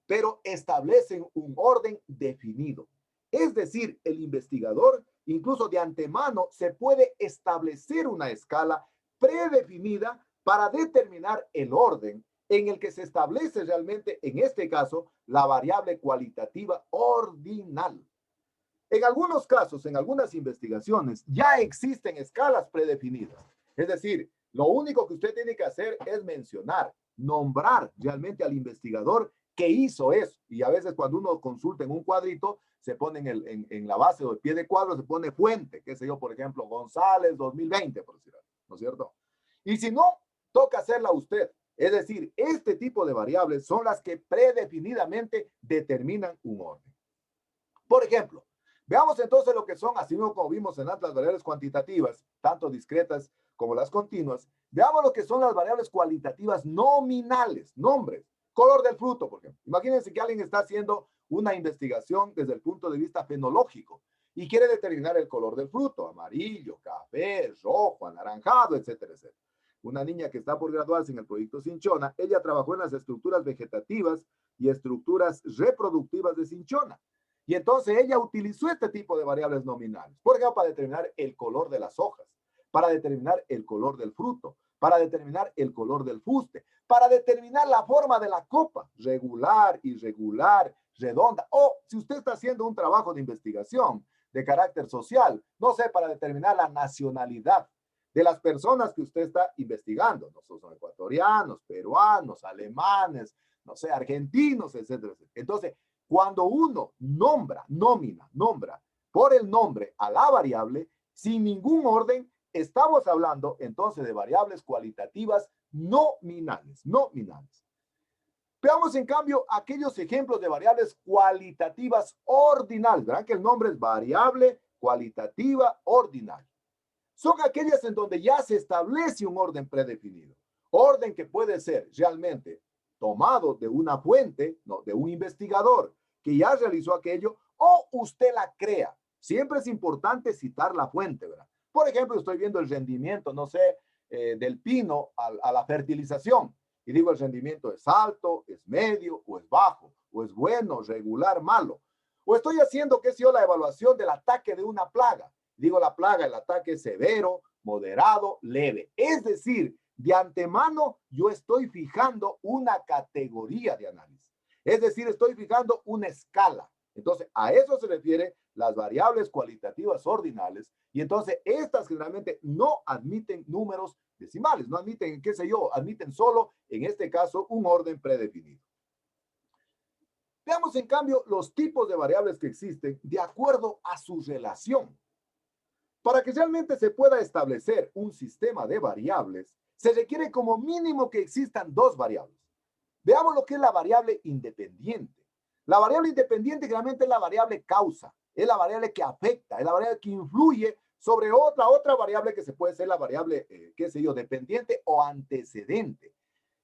pero establecen un orden definido. Es decir, el investigador, incluso de antemano, se puede establecer una escala predefinida para determinar el orden en el que se establece realmente, en este caso, la variable cualitativa ordinal. En algunos casos, en algunas investigaciones, ya existen escalas predefinidas. Es decir, lo único que usted tiene que hacer es mencionar, nombrar realmente al investigador que hizo eso. Y a veces cuando uno consulta en un cuadrito, se pone en la base o el pie de cuadro, se pone fuente, qué sé yo, por ejemplo, González 2020, por decir algo, ¿no es cierto? Y si no, toca hacerla usted. Es decir, este tipo de variables son las que predefinidamente determinan un orden. Por ejemplo, veamos entonces lo que son, así como vimos en las variables cuantitativas, tanto discretas como las continuas, veamos lo que son las variables cualitativas nominales, nombres, color del fruto, por ejemplo. Imagínense que alguien está haciendo una investigación desde el punto de vista fenológico y quiere determinar el color del fruto, amarillo, café, rojo, anaranjado, etcétera, etcétera. Una niña que está por graduarse en el proyecto Cinchona, ella trabajó en las estructuras vegetativas y estructuras reproductivas de Cinchona. Y entonces ella utilizó este tipo de variables nominales, por ejemplo, para determinar el color de las hojas, para determinar el color del fruto, para determinar el color del fuste, para determinar la forma de la copa, regular, irregular, redonda, o si usted está haciendo un trabajo de investigación de carácter social, no sé, para determinar la nacionalidad de las personas que usted está investigando. No son ecuatorianos, peruanos, alemanes, no sé, argentinos, etcétera, etcétera. Entonces, cuando uno nombra por el nombre a la variable, sin ningún orden, estamos hablando entonces de variables cualitativas nominales. Veamos en cambio aquellos ejemplos de variables cualitativas ordinales. Verán que el nombre es variable cualitativa ordinal. Son aquellas en donde ya se establece un orden predefinido. Orden que puede ser realmente tomado de una fuente, no, de un investigador que ya realizó aquello, o usted la crea. Siempre es importante citar la fuente, ¿verdad? Por ejemplo, estoy viendo el rendimiento, no sé, del pino a la fertilización. Y digo, el rendimiento es alto, es medio, o es bajo, o es bueno, regular, malo. O estoy haciendo, qué sé yo, la evaluación del ataque de una plaga. Digo, la plaga, el ataque es severo, moderado, leve. Es decir, de antemano yo estoy fijando una categoría de análisis. Es decir, estoy fijando una escala. Entonces, a eso se refiere las variables cualitativas ordinales. Y entonces, estas generalmente no admiten números decimales, no admiten, qué sé yo, admiten solo, en este caso, un orden predefinido. Veamos, en cambio, los tipos de variables que existen de acuerdo a su relación. Para que realmente se pueda establecer un sistema de variables, se requiere como mínimo que existan dos variables. Veamos lo que es la variable independiente. La variable independiente realmente es la variable causa, es la variable que afecta, es la variable que influye sobre otra variable que se puede ser la variable, qué sé yo, dependiente o antecedente.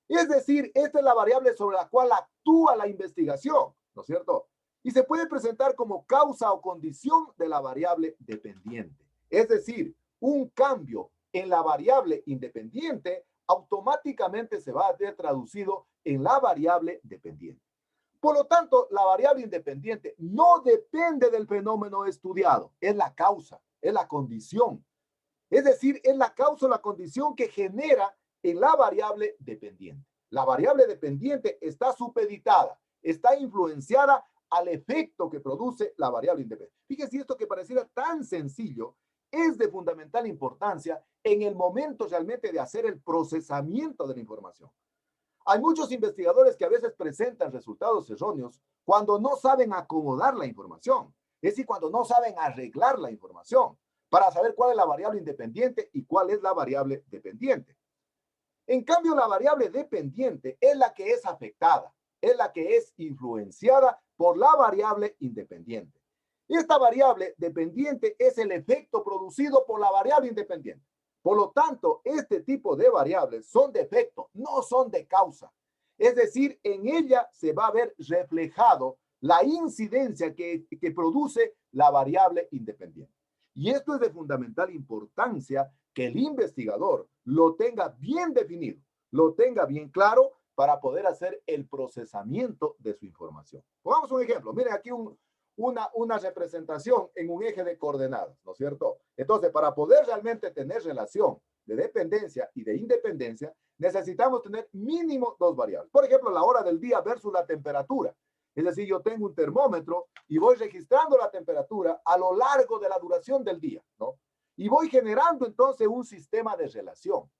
Es decir, esta es la variable sobre la cual actúa la investigación, ¿no es cierto? Y se puede presentar como causa o condición de la variable dependiente. Es decir, un cambio en la variable independiente automáticamente se va a ver traducido en la variable dependiente. Por lo tanto, la variable independiente no depende del fenómeno estudiado, es la causa, es la condición. Es decir, es la causa o la condición que genera en la variable dependiente. La variable dependiente está supeditada, está influenciada al efecto que produce la variable independiente. Fíjense, esto que pareciera tan sencillo es de fundamental importancia en el momento realmente de hacer el procesamiento de la información. Hay muchos investigadores que a veces presentan resultados erróneos cuando no saben acomodar la información, es decir, cuando no saben arreglar la información para saber cuál es la variable independiente y cuál es la variable dependiente. En cambio, la variable dependiente es la que es afectada, es la que es influenciada por la variable independiente. Esta variable dependiente es el efecto producido por la variable independiente. Por lo tanto, este tipo de variables son de efecto, no son de causa. Es decir, en ella se va a ver reflejado la incidencia que produce la variable independiente. Y esto es de fundamental importancia que el investigador lo tenga bien definido, lo tenga bien claro para poder hacer el procesamiento de su información. Pongamos un ejemplo. Miren aquí una representación en un eje de coordenadas, ¿no es cierto? Entonces, para poder realmente tener relación de dependencia y de independencia, necesitamos tener mínimo dos variables. Por ejemplo, la hora del día versus la temperatura. Es decir, yo tengo un termómetro y voy registrando la temperatura a lo largo de la duración del día, ¿no? Y voy generando entonces un sistema de relación.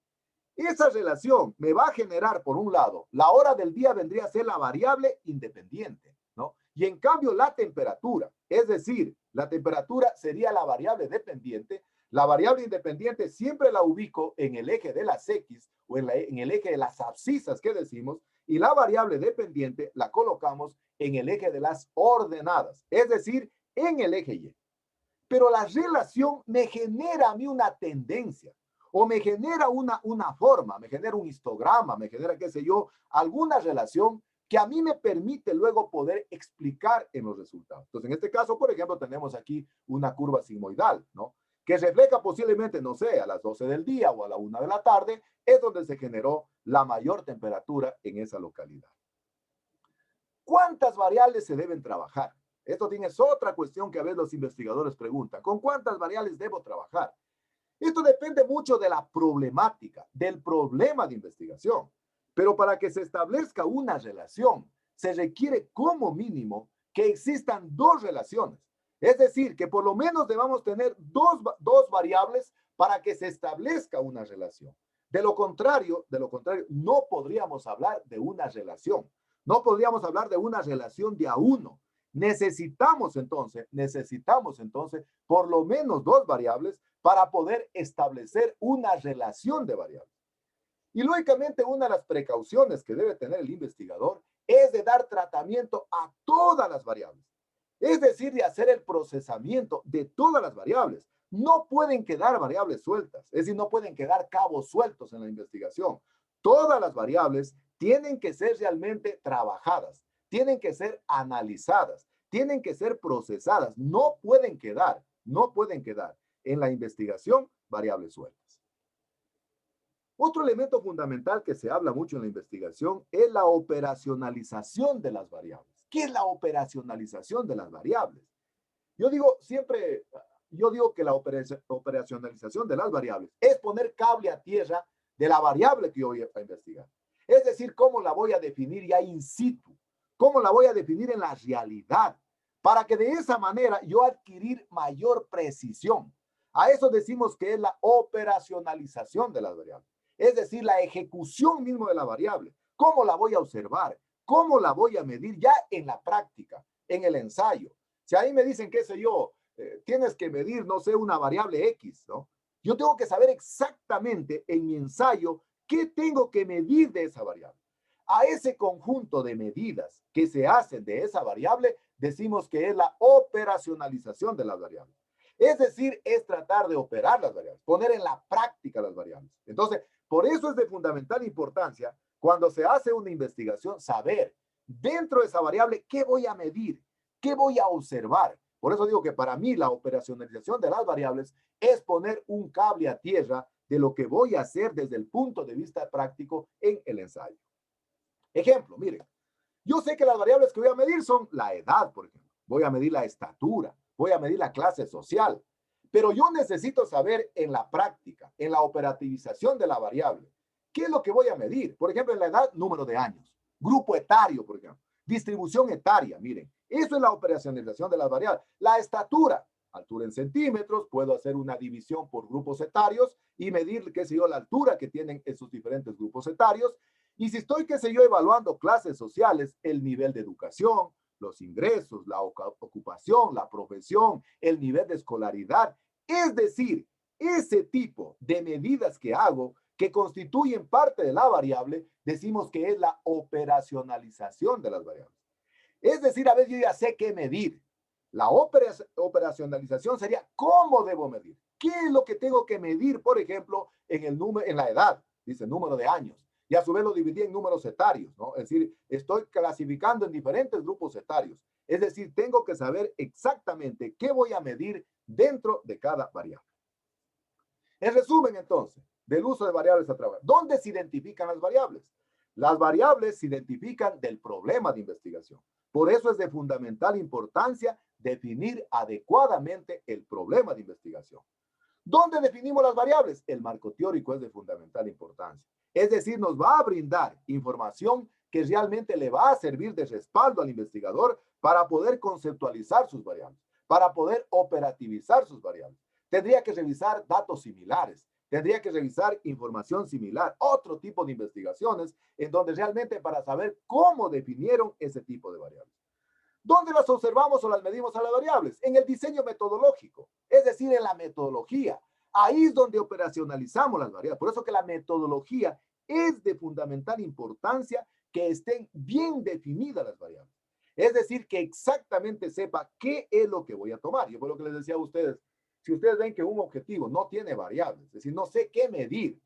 Esa relación me va a generar, por un lado, la hora del día vendría a ser la variable independiente, ¿no? Y en cambio la temperatura, es decir, la temperatura sería la variable dependiente. La variable independiente siempre la ubico en el eje de las X o en el eje de las abscisas que decimos, y la variable dependiente la colocamos en el eje de las ordenadas, es decir, en el eje Y. Pero la relación me genera a mí una tendencia, o me genera una forma, me genera un histograma, me genera, qué sé yo, alguna relación que a mí me permite luego poder explicar en los resultados. Entonces, en este caso, por ejemplo, tenemos aquí una curva sigmoidal, ¿no? Que refleja posiblemente, no sé, a las 12 del día o a la 1 de la tarde, es donde se generó la mayor temperatura en esa localidad. ¿Cuántas variables se deben trabajar? Esto es otra cuestión que a veces los investigadores preguntan. ¿Con cuántas variables debo trabajar? Esto depende mucho de la problemática, del problema de investigación. Pero para que se establezca una relación, se requiere como mínimo que existan dos relaciones. Es decir, que por lo menos debamos tener dos variables para que se establezca una relación. De lo contrario, no podríamos hablar de una relación. No podríamos hablar de una relación de a uno. Necesitamos entonces, por lo menos dos variables para poder establecer una relación de variables. Y lógicamente una de las precauciones que debe tener el investigador es de dar tratamiento a todas las variables. Es decir, de hacer el procesamiento de todas las variables. No pueden quedar variables sueltas, es decir, no pueden quedar cabos sueltos en la investigación. Todas las variables tienen que ser realmente trabajadas, tienen que ser analizadas, tienen que ser procesadas. No pueden quedar en la investigación variables sueltas. Otro elemento fundamental que se habla mucho en la investigación es la operacionalización de las variables. ¿Qué es la operacionalización de las variables? Yo digo que la operacionalización de las variables es poner cable a tierra de la variable que yo voy a investigar. Es decir, cómo la voy a definir ya in situ, cómo la voy a definir en la realidad, para que de esa manera yo adquirir mayor precisión. A eso decimos que es la operacionalización de las variables. Es decir, la ejecución mismo de la variable. ¿Cómo la voy a observar? ¿Cómo la voy a medir ya en la práctica, en el ensayo? Si ahí me dicen, qué sé yo, tienes que medir, no sé, una variable X, ¿no? Yo tengo que saber exactamente en mi ensayo qué tengo que medir de esa variable. A ese conjunto de medidas que se hacen de esa variable, decimos que es la operacionalización de las variables. Es decir, es tratar de operar las variables, poner en la práctica las variables. Entonces, por eso es de fundamental importancia, cuando se hace una investigación, saber dentro de esa variable qué voy a medir, qué voy a observar. Por eso digo que para mí la operacionalización de las variables es poner un cable a tierra de lo que voy a hacer desde el punto de vista práctico en el ensayo. Ejemplo, miren, yo sé que las variables que voy a medir son la edad, por ejemplo. Voy a medir la estatura, voy a medir la clase social. Pero yo necesito saber en la práctica, en la operativización de la variable, ¿qué es lo que voy a medir? Por ejemplo, en la edad, número de años. Grupo etario, por ejemplo. Distribución etaria, miren. Eso es la operacionalización de las variables. La estatura, altura en centímetros, puedo hacer una división por grupos etarios y medir, qué sé yo, la altura que tienen esos diferentes grupos etarios. Y si estoy, qué sé yo, evaluando clases sociales, el nivel de educación, los ingresos, la ocupación, la profesión, el nivel de escolaridad. Es decir, ese tipo de medidas que hago, que constituyen parte de la variable, decimos que es la operacionalización de las variables. Es decir, a veces yo ya sé qué medir. La operacionalización sería cómo debo medir. ¿Qué es lo que tengo que medir, por ejemplo, en la edad? Dice número de años. Y a su vez lo dividí en números etarios, ¿no? Es decir, estoy clasificando en diferentes grupos etarios. Es decir, tengo que saber exactamente qué voy a medir dentro de cada variable. En resumen, entonces, del uso de variables a trabajar. ¿Dónde se identifican las variables? Las variables se identifican del problema de investigación. Por eso es de fundamental importancia definir adecuadamente el problema de investigación. ¿Dónde definimos las variables? El marco teórico es de fundamental importancia. Es decir, nos va a brindar información que realmente le va a servir de respaldo al investigador para poder conceptualizar sus variables, para poder operativizar sus variables. Tendría que revisar datos similares, tendría que revisar información similar, otro tipo de investigaciones en donde realmente para saber cómo definieron ese tipo de variables. ¿Dónde las observamos o las medimos a las variables? En el diseño metodológico, es decir, en la metodología. Ahí es donde operacionalizamos las variables. Por eso que la metodología es de fundamental importancia que estén bien definidas las variables. Es decir, que exactamente sepa qué es lo que voy a tomar. Yo por lo que les decía a ustedes, si ustedes ven que un objetivo no tiene variables, es decir, no sé qué medir,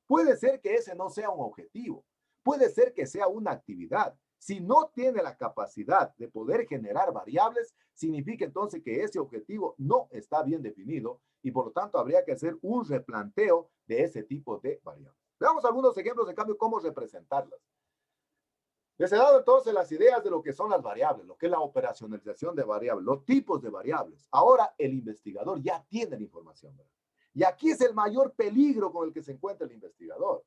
puede ser que ese no sea un objetivo, puede ser que sea una actividad. Si no tiene la capacidad de poder generar variables, significa entonces que ese objetivo no está bien definido y por lo tanto habría que hacer un replanteo de ese tipo de variables. Veamos algunos ejemplos, en cambio, cómo representarlas. Les he dado entonces las ideas de lo que son las variables, lo que es la operacionalización de variables, los tipos de variables. Ahora el investigador ya tiene la información, ¿verdad? Y aquí es el mayor peligro con el que se encuentra el investigador.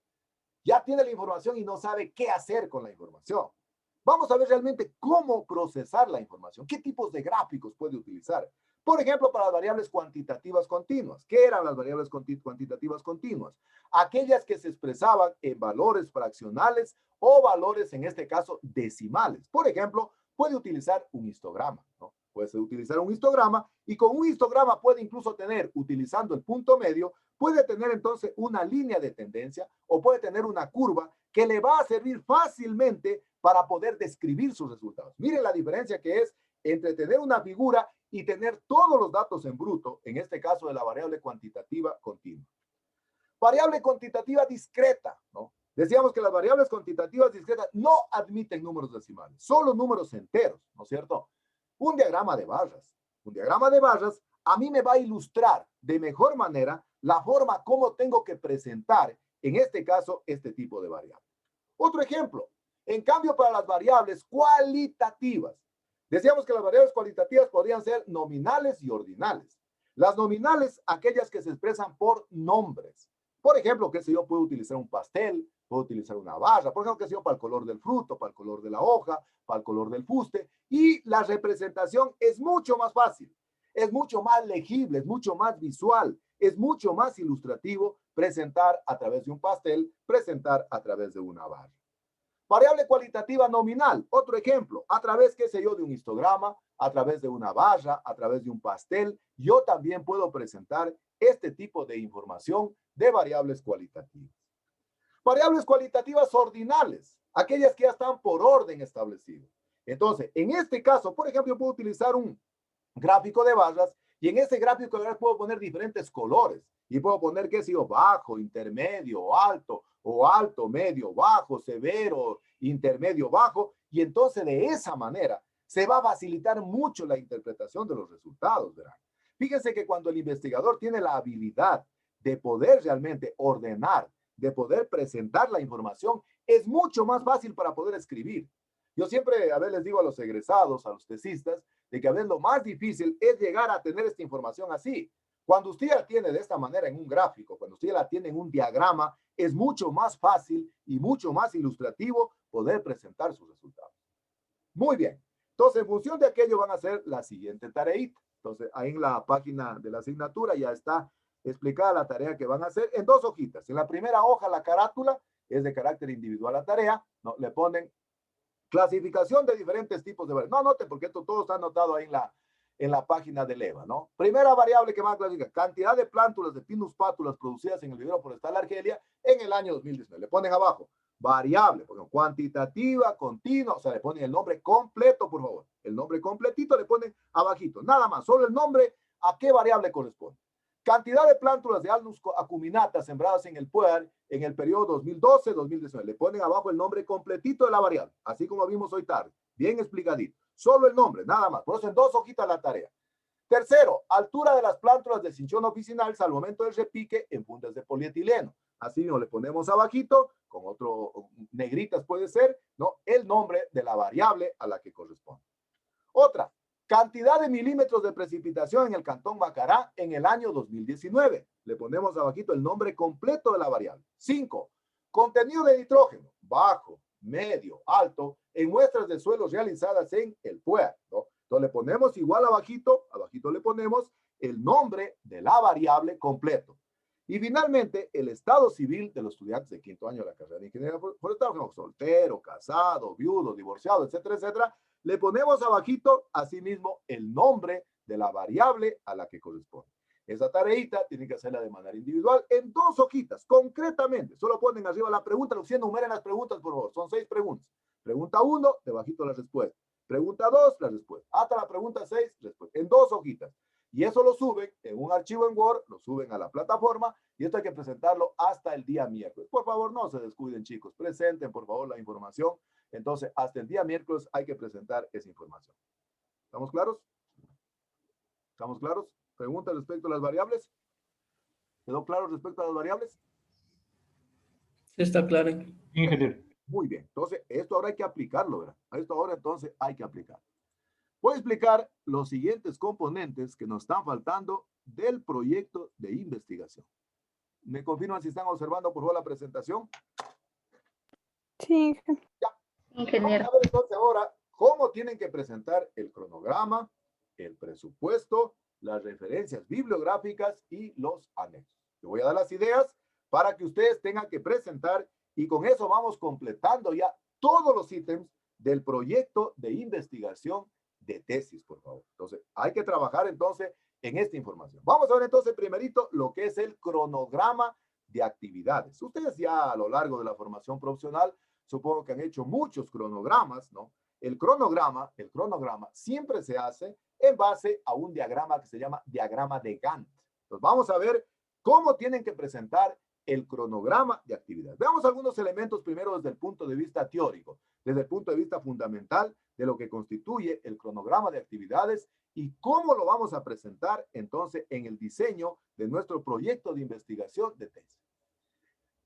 Ya tiene la información y no sabe qué hacer con la información. Vamos a ver realmente cómo procesar la información, qué tipos de gráficos puede utilizar. Por ejemplo, para las variables cuantitativas continuas. ¿Qué eran las variables cuantitativas continuas? Aquellas que se expresaban en valores fraccionales o valores, en este caso, decimales. Por ejemplo, puede utilizar un histograma, ¿no? Puede utilizar un histograma y con un histograma puede incluso tener, utilizando el punto medio, puede tener entonces una línea de tendencia o puede tener una curva que le va a servir fácilmente para poder describir sus resultados. Miren la diferencia que es entre tener una figura y tener todos los datos en bruto, en este caso de la variable cuantitativa continua. Variable cuantitativa discreta, ¿no? Decíamos que las variables cuantitativas discretas no admiten números decimales, solo números enteros, ¿no es cierto? Un diagrama de barras. Un diagrama de barras a mí me va a ilustrar de mejor manera la forma como tengo que presentar, en este caso, este tipo de variable. Otro ejemplo, en cambio para las variables cualitativas, decíamos que las variables cualitativas podrían ser nominales y ordinales. Las nominales, aquellas que se expresan por nombres. Por ejemplo, qué sé yo, puedo utilizar un pastel, puedo utilizar una barra, por ejemplo, qué sé yo, para el color del fruto, para el color de la hoja, para el color del fuste, y la representación es mucho más fácil, es mucho más legible, es mucho más visual, es mucho más ilustrativo presentar a través de un pastel, presentar a través de una barra. Variable cualitativa nominal, otro ejemplo, a través, qué sé yo, de un histograma, a través de una barra, a través de un pastel, yo también puedo presentar este tipo de información de variables cualitativas. Variables cualitativas ordinales, aquellas que ya están por orden establecido. Entonces, en este caso, por ejemplo, yo puedo utilizar un gráfico de barras y en ese gráfico de barras puedo poner diferentes colores y puedo poner, qué sé yo, bajo, intermedio, o alto, medio, bajo, severo, intermedio, bajo, y entonces de esa manera se va a facilitar mucho la interpretación de los resultados, ¿verdad? Fíjense que cuando el investigador tiene la habilidad de poder realmente ordenar, de poder presentar la información, es mucho más fácil para poder escribir. Yo siempre, a veces les digo a los egresados, a los tesistas, de que a veces lo más difícil es llegar a tener esta información así. Cuando usted la tiene de esta manera en un gráfico, cuando usted la tiene en un diagrama, es mucho más fácil y mucho más ilustrativo poder presentar sus resultados. Muy bien. Entonces, en función de aquello van a hacer la siguiente tareita. Entonces, ahí en la página de la asignatura ya está explicada la tarea que van a hacer en 2 hojitas. En la primera hoja, la carátula es de carácter individual la tarea, ¿no? Le ponen clasificación de diferentes tipos de variables. No anoten porque esto todo está anotado ahí en la página del EVA, ¿no? Primera variable que van a clasificar, cantidad de plántulas de Pinus pátulas producidas en el vivero forestal Argelia en el año 2019. Le ponen abajo, variable, por ejemplo, cuantitativa, continua, o sea, le ponen el nombre completo, por favor. El nombre completito le ponen abajito, nada más, solo el nombre a qué variable corresponde. Cantidad de plántulas de Alnus acuminata sembradas en el PUER en el periodo 2012-2019. Le ponen abajo el nombre completito de la variable, así como vimos hoy tarde, bien explicadito. Solo el nombre, nada más. Por eso en 2 hojitas la tarea. Tercero, altura de las plántulas de cinchón oficinal al momento del repique en fundas de polietileno. Así mismo le ponemos abajito, con otro, negritas puede ser, ¿no? El nombre de la variable a la que corresponde. Otra, cantidad de milímetros de precipitación en el cantón Macará en el año 2019. Le ponemos abajito el nombre completo de la variable. 5. Contenido de nitrógeno, bajo, medio, alto, en muestras de suelos realizadas en el PUER, ¿no? Entonces le ponemos igual abajito le ponemos el nombre de la variable completo. Y finalmente, el estado civil de los estudiantes de 5º año de la carrera de ingeniería forestal, soltero, casado, viudo, divorciado, etcétera, etcétera. Le ponemos abajito, asimismo, el nombre de la variable a la que corresponde. Esa tareita tienen que hacerla de manera individual en 2 hojitas, concretamente. Solo ponen arriba la pregunta, Lucía, enumeren las preguntas, por favor. Son 6 preguntas. Pregunta 1, debajito la respuesta. Pregunta 2, la respuesta. Hasta la pregunta 6, respuesta. En 2 hojitas. Y eso lo suben en un archivo en Word, lo suben a la plataforma y esto hay que presentarlo hasta el día miércoles. Por favor, no se descuiden, chicos. Presenten, por favor, la información. Entonces, hasta el día miércoles hay que presentar esa información. ¿Estamos claros? ¿Estamos claros? Preguntas respecto a las variables. ¿Quedó claro respecto a las variables? Sí, está claro. Ingeniero. Muy bien. Entonces, esto ahora hay que aplicarlo, ¿verdad? A esto ahora entonces hay que aplicarlo. Voy a explicar los siguientes componentes que nos están faltando del proyecto de investigación. ¿Me confirman si están observando por favor la presentación? Sí. Ya. Ingeniero. Vamos a ver entonces ahora cómo tienen que presentar el cronograma, el presupuesto, las referencias bibliográficas y los anexos. Yo voy a dar las ideas para que ustedes tengan que presentar y con eso vamos completando ya todos los ítems del proyecto de investigación de tesis, por favor. Entonces, hay que trabajar entonces en esta información. Vamos a ver entonces primerito lo que es el cronograma de actividades. Ustedes ya a lo largo de la formación profesional, supongo que han hecho muchos cronogramas, ¿no? El cronograma siempre se hace en base a un diagrama que se llama diagrama de Gantt. Entonces, vamos a ver cómo tienen que presentar el cronograma de actividades. Veamos algunos elementos primero desde el punto de vista teórico, desde el punto de vista fundamental de lo que constituye el cronograma de actividades y cómo lo vamos a presentar entonces en el diseño de nuestro proyecto de investigación de tesis.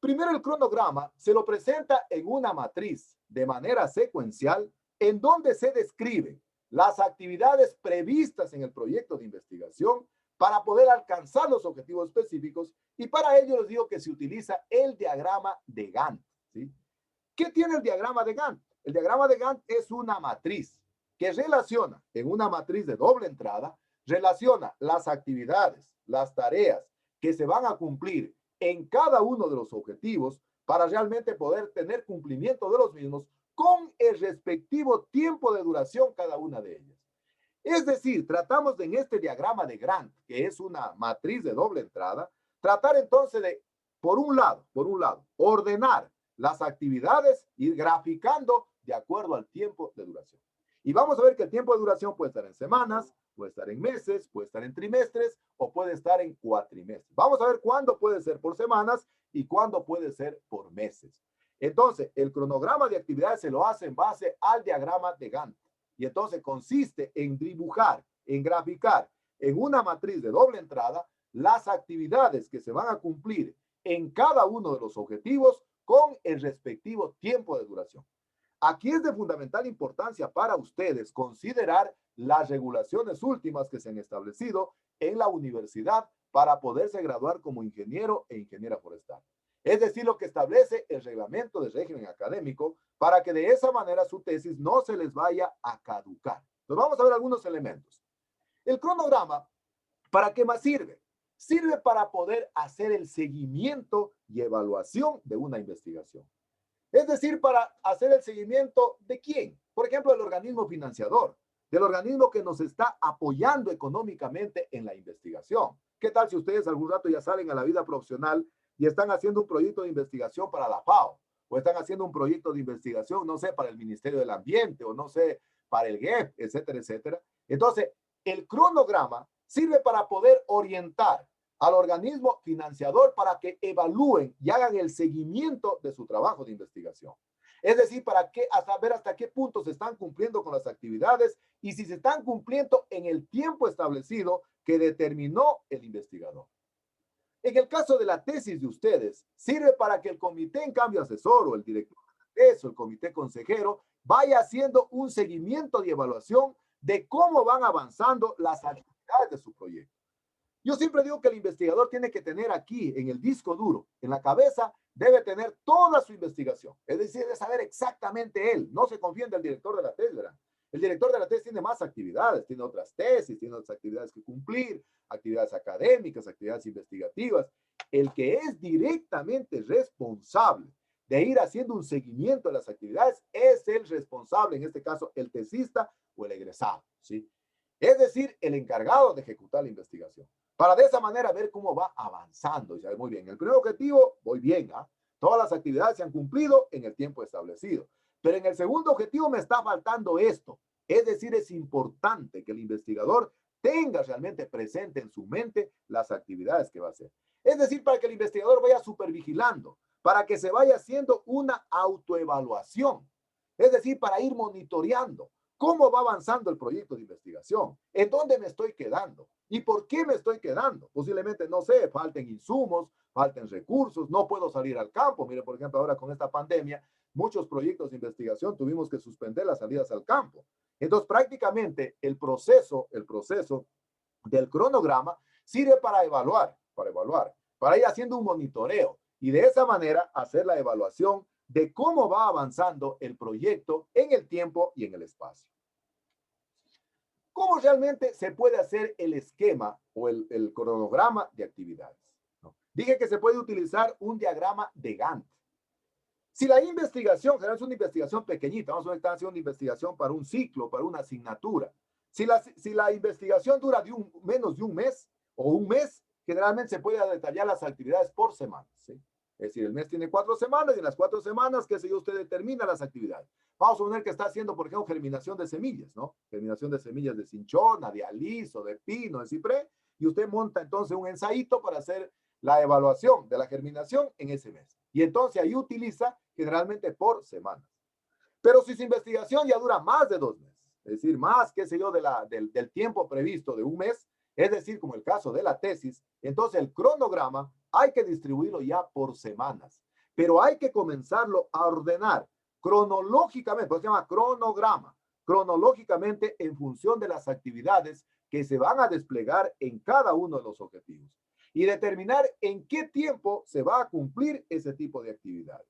Primero, el cronograma se lo presenta en una matriz de manera secuencial en donde se describen las actividades previstas en el proyecto de investigación para poder alcanzar los objetivos específicos y para ello les digo que se utiliza el diagrama de Gantt, ¿sí? ¿Qué tiene el diagrama de Gantt? El diagrama de Gantt es una matriz que relaciona, en una matriz de doble entrada, relaciona las actividades, las tareas que se van a cumplir en cada uno de los objetivos para realmente poder tener cumplimiento de los mismos con el respectivo tiempo de duración cada una de ellas. Es decir, tratamos en este diagrama de Gantt, que es una matriz de doble entrada, tratar entonces de, por un lado, ordenar las actividades, ir graficando de acuerdo al tiempo de duración. Y vamos a ver que el tiempo de duración puede estar en semanas, puede estar en meses, puede estar en trimestres o puede estar en cuatrimestres. Vamos a ver cuándo puede ser por semanas y cuándo puede ser por meses. Entonces, el cronograma de actividades se lo hace en base al diagrama de Gantt. Y entonces consiste en dibujar, en graficar en una matriz de doble entrada las actividades que se van a cumplir en cada uno de los objetivos con el respectivo tiempo de duración. Aquí es de fundamental importancia para ustedes considerar las regulaciones últimas que se han establecido en la universidad para poderse graduar como ingeniero e ingeniera forestal. Es decir, lo que establece el reglamento de régimen académico para que de esa manera su tesis no se les vaya a caducar. Entonces vamos a ver algunos elementos. El cronograma, ¿para qué más sirve? Sirve para poder hacer el seguimiento y evaluación de una investigación. Es decir, para hacer el seguimiento de quién. Por ejemplo, del organismo financiador, del organismo que nos está apoyando económicamente en la investigación. ¿Qué tal si ustedes algún rato ya salen a la vida profesional y están haciendo un proyecto de investigación para la FAO? O están haciendo un proyecto de investigación, no sé, para el Ministerio del Ambiente, o no sé, para el GEF, etcétera, etcétera. Entonces, el cronograma sirve para poder orientar al organismo financiador para que evalúen y hagan el seguimiento de su trabajo de investigación. Es decir, para que, hasta ver hasta qué punto se están cumpliendo con las actividades y si se están cumpliendo en el tiempo establecido que determinó el investigador. En el caso de la tesis de ustedes, sirve para que el comité en cambio asesor o el director de tesis o el comité consejero vaya haciendo un seguimiento y evaluación de cómo van avanzando las actividades de su proyecto. Yo siempre digo que el investigador tiene que tener aquí, en el disco duro, en la cabeza, debe tener toda su investigación. Es decir, debe saber exactamente él. No se confíen del director de la tesis, ¿verdad? El director de la tesis tiene más actividades, tiene otras tesis, tiene otras actividades que cumplir, actividades académicas, actividades investigativas. El que es directamente responsable de ir haciendo un seguimiento de las actividades es el responsable, en este caso, el tesista o el egresado, ¿sí? Es decir, el encargado de ejecutar la investigación. para de esa manera ver cómo va avanzando. Y sabe muy bien, el primer objetivo, voy bien, ¿ah? Todas las actividades se han cumplido en el tiempo establecido. Pero en el segundo objetivo me está faltando esto. Es decir, es importante que el investigador tenga realmente presente en su mente las actividades que va a hacer. Es decir, para que el investigador vaya supervigilando, para que se vaya haciendo una autoevaluación. Es decir, para ir monitoreando cómo va avanzando el proyecto de investigación, en dónde me estoy quedando y por qué me estoy quedando. Posiblemente, no sé, falten insumos, falten recursos, no puedo salir al campo. Mire, por ejemplo, ahora con esta pandemia, muchos proyectos de investigación tuvimos que suspender las salidas al campo. Entonces, prácticamente el proceso del cronograma sirve para evaluar, para ir haciendo un monitoreo y de esa manera hacer la evaluación de cómo va avanzando el proyecto en el tiempo y en el espacio. ¿Cómo realmente se puede hacer el esquema o el cronograma de actividades? ¿No? Dije que se puede utilizar un diagrama de Gantt. Si la investigación, generalmente es una investigación pequeñita, vamos a estar haciendo una investigación para un ciclo, para una asignatura. Si la investigación dura menos de un mes o un mes, generalmente se puede detallar las actividades por semana, ¿sí? Es decir, el mes tiene 4 semanas y en las 4 semanas, qué sé yo, usted determina las actividades. Vamos a suponer que está haciendo, por ejemplo, germinación de semillas, ¿no? Germinación de semillas de cinchona, de aliso, de pino, de ciprés, y usted monta entonces un ensayito para hacer la evaluación de la germinación en ese mes. Y entonces ahí utiliza generalmente por semanas. Pero si su investigación ya dura más de 2 meses, es decir, más, qué sé yo, del tiempo previsto de un mes, es decir, como el caso de la tesis, entonces el cronograma hay que distribuirlo ya por semanas, pero hay que comenzarlo a ordenar cronológicamente, por eso se llama cronograma, cronológicamente en función de las actividades que se van a desplegar en cada uno de los objetivos y determinar en qué tiempo se va a cumplir ese tipo de actividades.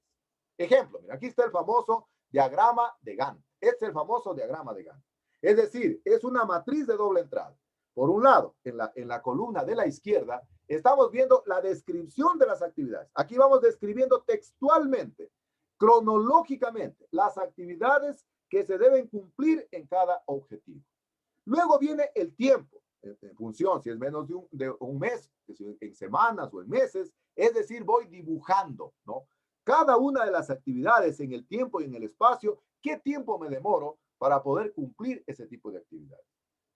Ejemplo, mira, aquí está el famoso diagrama de Gantt. Este es el famoso diagrama de Gantt. Es decir, es una matriz de doble entrada. Por un lado, en la columna de la izquierda, estamos viendo la descripción de las actividades. Aquí vamos describiendo textualmente, cronológicamente, las actividades que se deben cumplir en cada objetivo. Luego viene el tiempo, en función, si es menos de un mes, en semanas o en meses, es decir, voy dibujando, ¿no? Cada una de las actividades en el tiempo y en el espacio, ¿qué tiempo me demoro para poder cumplir ese tipo de actividades?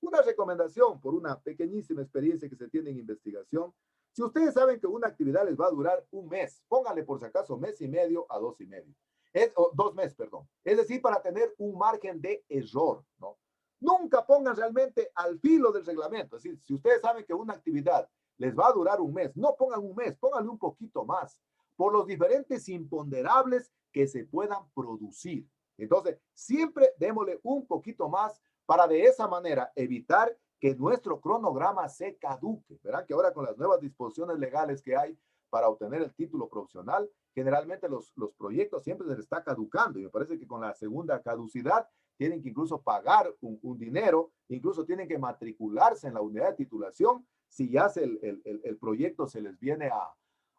Una recomendación por una pequeñísima experiencia que se tiene en investigación. Si ustedes saben que una actividad les va a durar un mes, pónganle por si acaso 1,5 a 2,5. 2 meses, perdón. Es decir, para tener un margen de error, ¿no? Nunca pongan realmente al filo del reglamento. Es decir, si ustedes saben que una actividad les va a durar un mes, no pongan un mes, pónganle un poquito más, por los diferentes imponderables que se puedan producir. Entonces, siempre démosle un poquito más para de esa manera evitar que nuestro cronograma se caduque. Verán que ahora con las nuevas disposiciones legales que hay para obtener el título profesional, generalmente los proyectos siempre se les está caducando y me parece que con la segunda caducidad tienen que incluso pagar un dinero, incluso tienen que matricularse en la unidad de titulación si ya el proyecto se les viene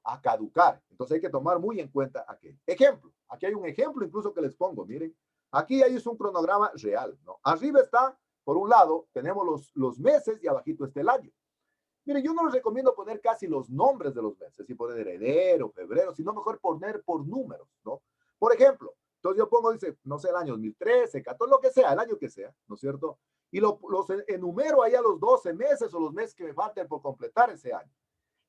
a caducar. Entonces hay que tomar muy en cuenta aquel ejemplo. Aquí hay un ejemplo incluso que les pongo, miren. Aquí hay un cronograma real, ¿no? Arriba está, por un lado, tenemos los meses y abajito está el año. Mire, yo no les recomiendo poner casi los nombres de los meses, si poner enero, febrero, sino mejor poner por números, ¿no? Por ejemplo, entonces yo pongo, dice, no sé, el año 2013, 14, lo que sea, el año que sea, ¿no es cierto? Y los enumero ahí a los 12 meses o los meses que me falten por completar ese año.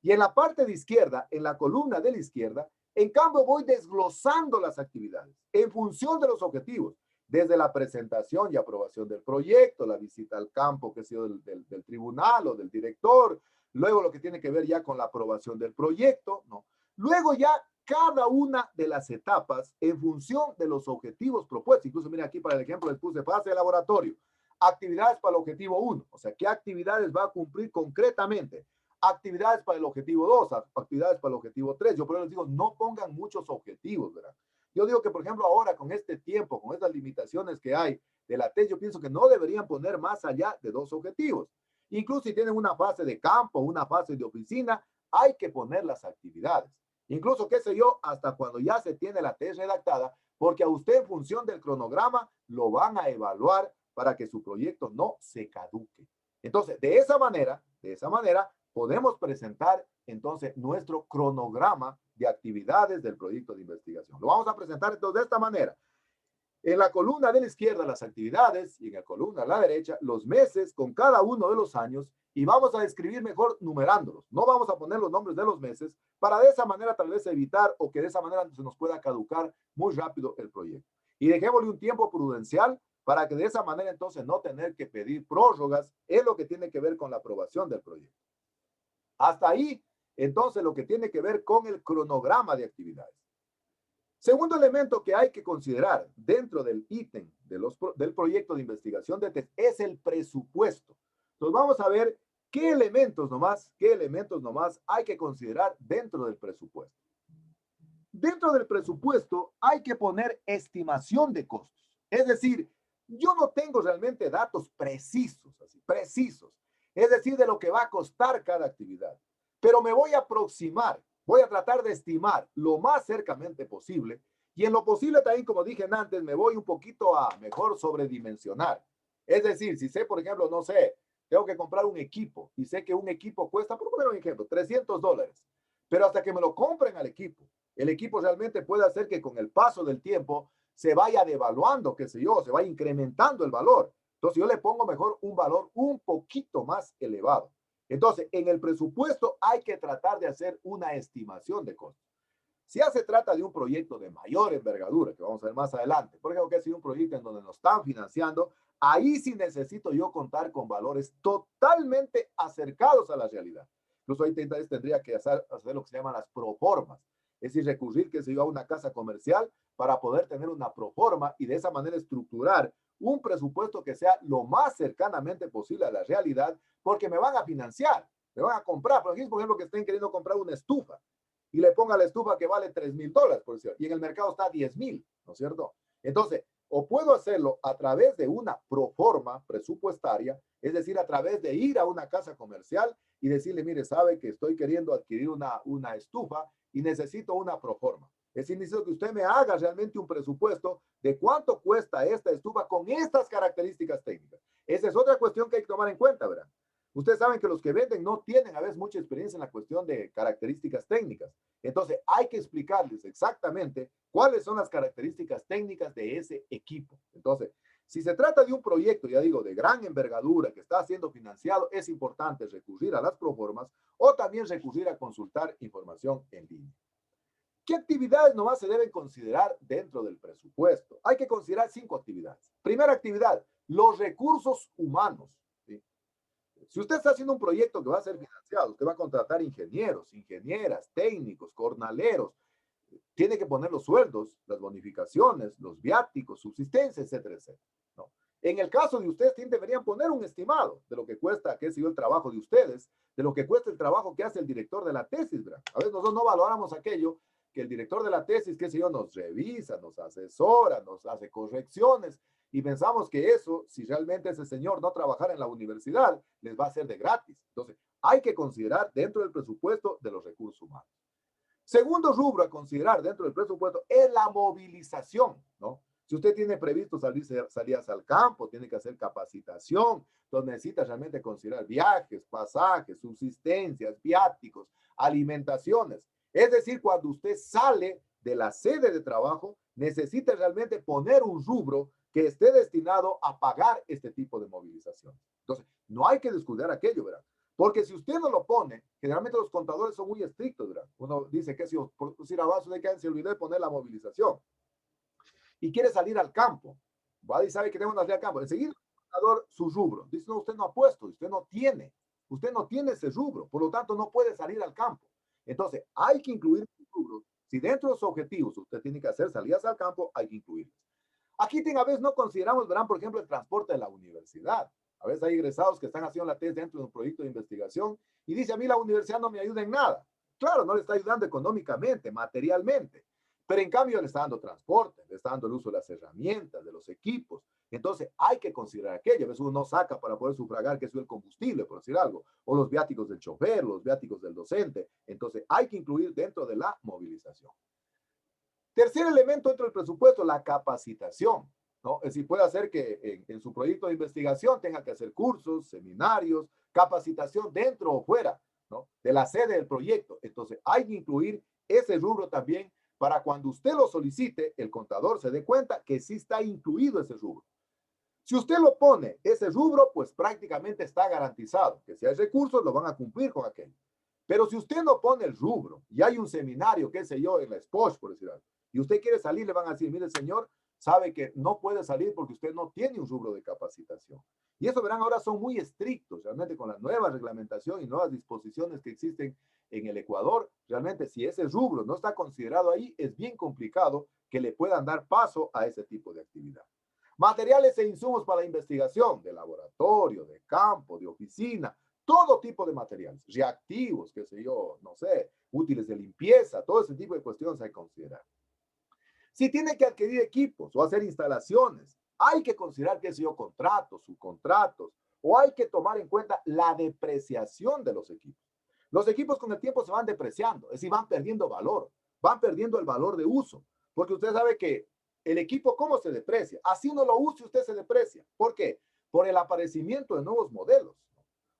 Y en la parte de izquierda, en la columna de la izquierda, en cambio voy desglosando las actividades en función de los objetivos, desde la presentación y aprobación del proyecto, la visita al campo, que ha sido del tribunal o del director, luego lo que tiene que ver ya con la aprobación del proyecto, ¿no? Luego ya cada una de las etapas en función de los objetivos propuestos. Incluso, miren aquí para el ejemplo les puse fase de laboratorio, actividades para el objetivo 1, o sea, qué actividades va a cumplir concretamente. Actividades para el objetivo 2, actividades para el objetivo 3. Yo por eso les digo, no pongan muchos objetivos, ¿verdad? Yo digo que, por ejemplo, ahora con este tiempo, con estas limitaciones que hay de la TES, yo pienso que no deberían poner más allá de 2 objetivos. Incluso si tienen una fase de campo, una fase de oficina, hay que poner las actividades. Incluso, qué sé yo, hasta cuando ya se tiene la TES redactada, porque a usted en función del cronograma lo van a evaluar para que su proyecto no se caduque. Entonces, de esa manera, podemos presentar entonces nuestro cronograma de actividades del proyecto de investigación. Lo vamos a presentar entonces de esta manera. En la columna de la izquierda las actividades y en la columna de la derecha los meses con cada uno de los años y vamos a describir mejor numerándolos. No vamos a poner los nombres de los meses para de esa manera tal vez evitar o que de esa manera se nos pueda caducar muy rápido el proyecto. Y dejémosle un tiempo prudencial para que de esa manera entonces no tener que pedir prórrogas en lo que tiene que ver con la aprobación del proyecto. Hasta ahí, entonces, lo que tiene que ver con el cronograma de actividades. Segundo elemento que hay que considerar dentro del ítem del proyecto de investigación de test es el presupuesto. Entonces vamos a ver qué elementos nomás hay que considerar dentro del presupuesto. Dentro del presupuesto hay que poner estimación de costos. Es decir, yo no tengo realmente datos precisos, es decir, de lo que va a costar cada actividad, pero me voy a aproximar. Voy a tratar de estimar lo más cercamente posible y en lo posible también, como dije antes, me voy un poquito a mejor sobredimensionar. Es decir, si sé, por ejemplo, no sé, tengo que comprar un equipo y sé que un equipo cuesta, por poner un ejemplo, $300, pero hasta que me lo compren al equipo, el equipo realmente puede hacer que con el paso del tiempo se vaya devaluando, qué sé yo, se vaya incrementando el valor. Entonces yo le pongo mejor un valor un poquito más elevado. Entonces, en el presupuesto hay que tratar de hacer una estimación de costos. Si ya se trata de un proyecto de mayor envergadura, que vamos a ver más adelante, por ejemplo, que ha sido un proyecto en donde nos están financiando, ahí sí necesito yo contar con valores totalmente acercados a la realidad. Incluso ahí tendría que hacer lo que se llaman las proformas, es decir, recurrir, que se yo, a una casa comercial para poder tener una proforma y de esa manera estructurar un presupuesto que sea lo más cercanamente posible a la realidad, porque me van a financiar, me van a comprar. Por ejemplo, que estén queriendo comprar una estufa y le ponga la estufa que vale $3,000, por decir, y en el mercado está $10,000, ¿no es cierto? Entonces, o puedo hacerlo a través de una proforma presupuestaria, es decir, a través de ir a una casa comercial y decirle, mire, sabe que estoy queriendo adquirir una estufa y necesito una proforma. Es decir, necesito que usted me haga realmente un presupuesto de cuánto cuesta esta estufa con estas características técnicas. Esa es otra cuestión que hay que tomar en cuenta, ¿verdad? Ustedes saben que los que venden no tienen a veces mucha experiencia en la cuestión de características técnicas. Entonces, hay que explicarles exactamente cuáles son las características técnicas de ese equipo. Entonces, si se trata de un proyecto, ya digo, de gran envergadura que está siendo financiado, es importante recurrir a las proformas o también recurrir a consultar información en línea. ¿Qué actividades nomás se deben considerar dentro del presupuesto? Hay que considerar 5 actividades. Primera actividad, los recursos humanos. ¿Sí? Si usted está haciendo un proyecto que va a ser financiado, usted va a contratar ingenieros, ingenieras, técnicos, jornaleros, tiene que poner los sueldos, las bonificaciones, los viáticos, subsistencia, etcétera, etcétera, ¿no? En el caso de ustedes, deberían poner un estimado de lo que cuesta, qué sé yo, el trabajo de ustedes, de lo que cuesta el trabajo que hace el director de la tesis, ¿verdad? A veces nosotros no valoramos aquello que el director de la tesis, qué sé yo, nos revisa, nos asesora, nos hace correcciones y pensamos que eso, si realmente ese señor no trabajara en la universidad, les va a ser de gratis. Entonces, hay que considerar dentro del presupuesto de los recursos humanos. Segundo rubro a considerar dentro del presupuesto es la movilización, ¿no? Si usted tiene previsto salidas al campo, tiene que hacer capacitación, entonces necesita realmente considerar viajes, pasajes, subsistencias, viáticos, alimentaciones. Es decir, cuando usted sale de la sede de trabajo, necesita realmente poner un rubro que esté destinado a pagar este tipo de movilización. Entonces, no hay que descuidar aquello, ¿verdad? Porque si usted no lo pone, generalmente los contadores son muy estrictos, ¿verdad? Uno dice que si por decir abajo de que se olvidó de poner la movilización y quiere salir al campo, ¿vale? Y sabe que tengo que salir al campo. Enseguida el contador su rubro. Dice, no, usted no ha puesto, usted no tiene ese rubro, por lo tanto no puede salir al campo. Entonces, hay que incluir un rubro. Si dentro de sus objetivos usted tiene que hacer salidas al campo, hay que incluirlos. Aquí a veces no consideramos, verán, por ejemplo, el transporte de la universidad. A veces hay egresados que están haciendo la tesis dentro de un proyecto de investigación y dice, a mí la universidad no me ayuda en nada. Claro, no le está ayudando económicamente, materialmente, pero en cambio le está dando transporte, le está dando el uso de las herramientas, de los equipos. Entonces hay que considerar aquello. A veces uno saca para poder sufragar que es el combustible, por decir algo, o los viáticos del chofer, los viáticos del docente. Entonces hay que incluir dentro de la movilización. Tercer elemento dentro del presupuesto, la capacitación, ¿no? Es decir, puede hacer que en su proyecto de investigación tenga que hacer cursos, seminarios, capacitación dentro o fuera ¿no? De la sede del proyecto. Entonces, hay que incluir ese rubro también para cuando usted lo solicite, el contador se dé cuenta que sí está incluido ese rubro. Si usted lo pone, ese rubro, pues prácticamente está garantizado, que si hay recursos, lo van a cumplir con aquello. Pero si usted no pone el rubro y hay un seminario, qué sé yo, en la SPOSH, por decir algo, y usted quiere salir, le van a decir, mire, señor, sabe que no puede salir porque usted no tiene un rubro de capacitación. Y eso, verán, ahora son muy estrictos, realmente con la nueva reglamentación y nuevas disposiciones que existen en el Ecuador. Realmente, si ese rubro no está considerado ahí, es bien complicado que le puedan dar paso a ese tipo de actividad. Materiales e insumos para la investigación, de laboratorio, de campo, de oficina, todo tipo de materiales, reactivos, qué sé yo, no sé, útiles de limpieza, todo ese tipo de cuestiones hay que considerar. Si tiene que adquirir equipos o hacer instalaciones, hay que considerar, qué sé yo, contratos, subcontratos, o hay que tomar en cuenta la depreciación de los equipos. Los equipos con el tiempo se van depreciando, es decir, van perdiendo valor, van perdiendo el valor de uso, porque usted sabe que el equipo, ¿cómo se deprecia? Así uno lo use, usted se deprecia. ¿Por qué? Por el aparecimiento de nuevos modelos.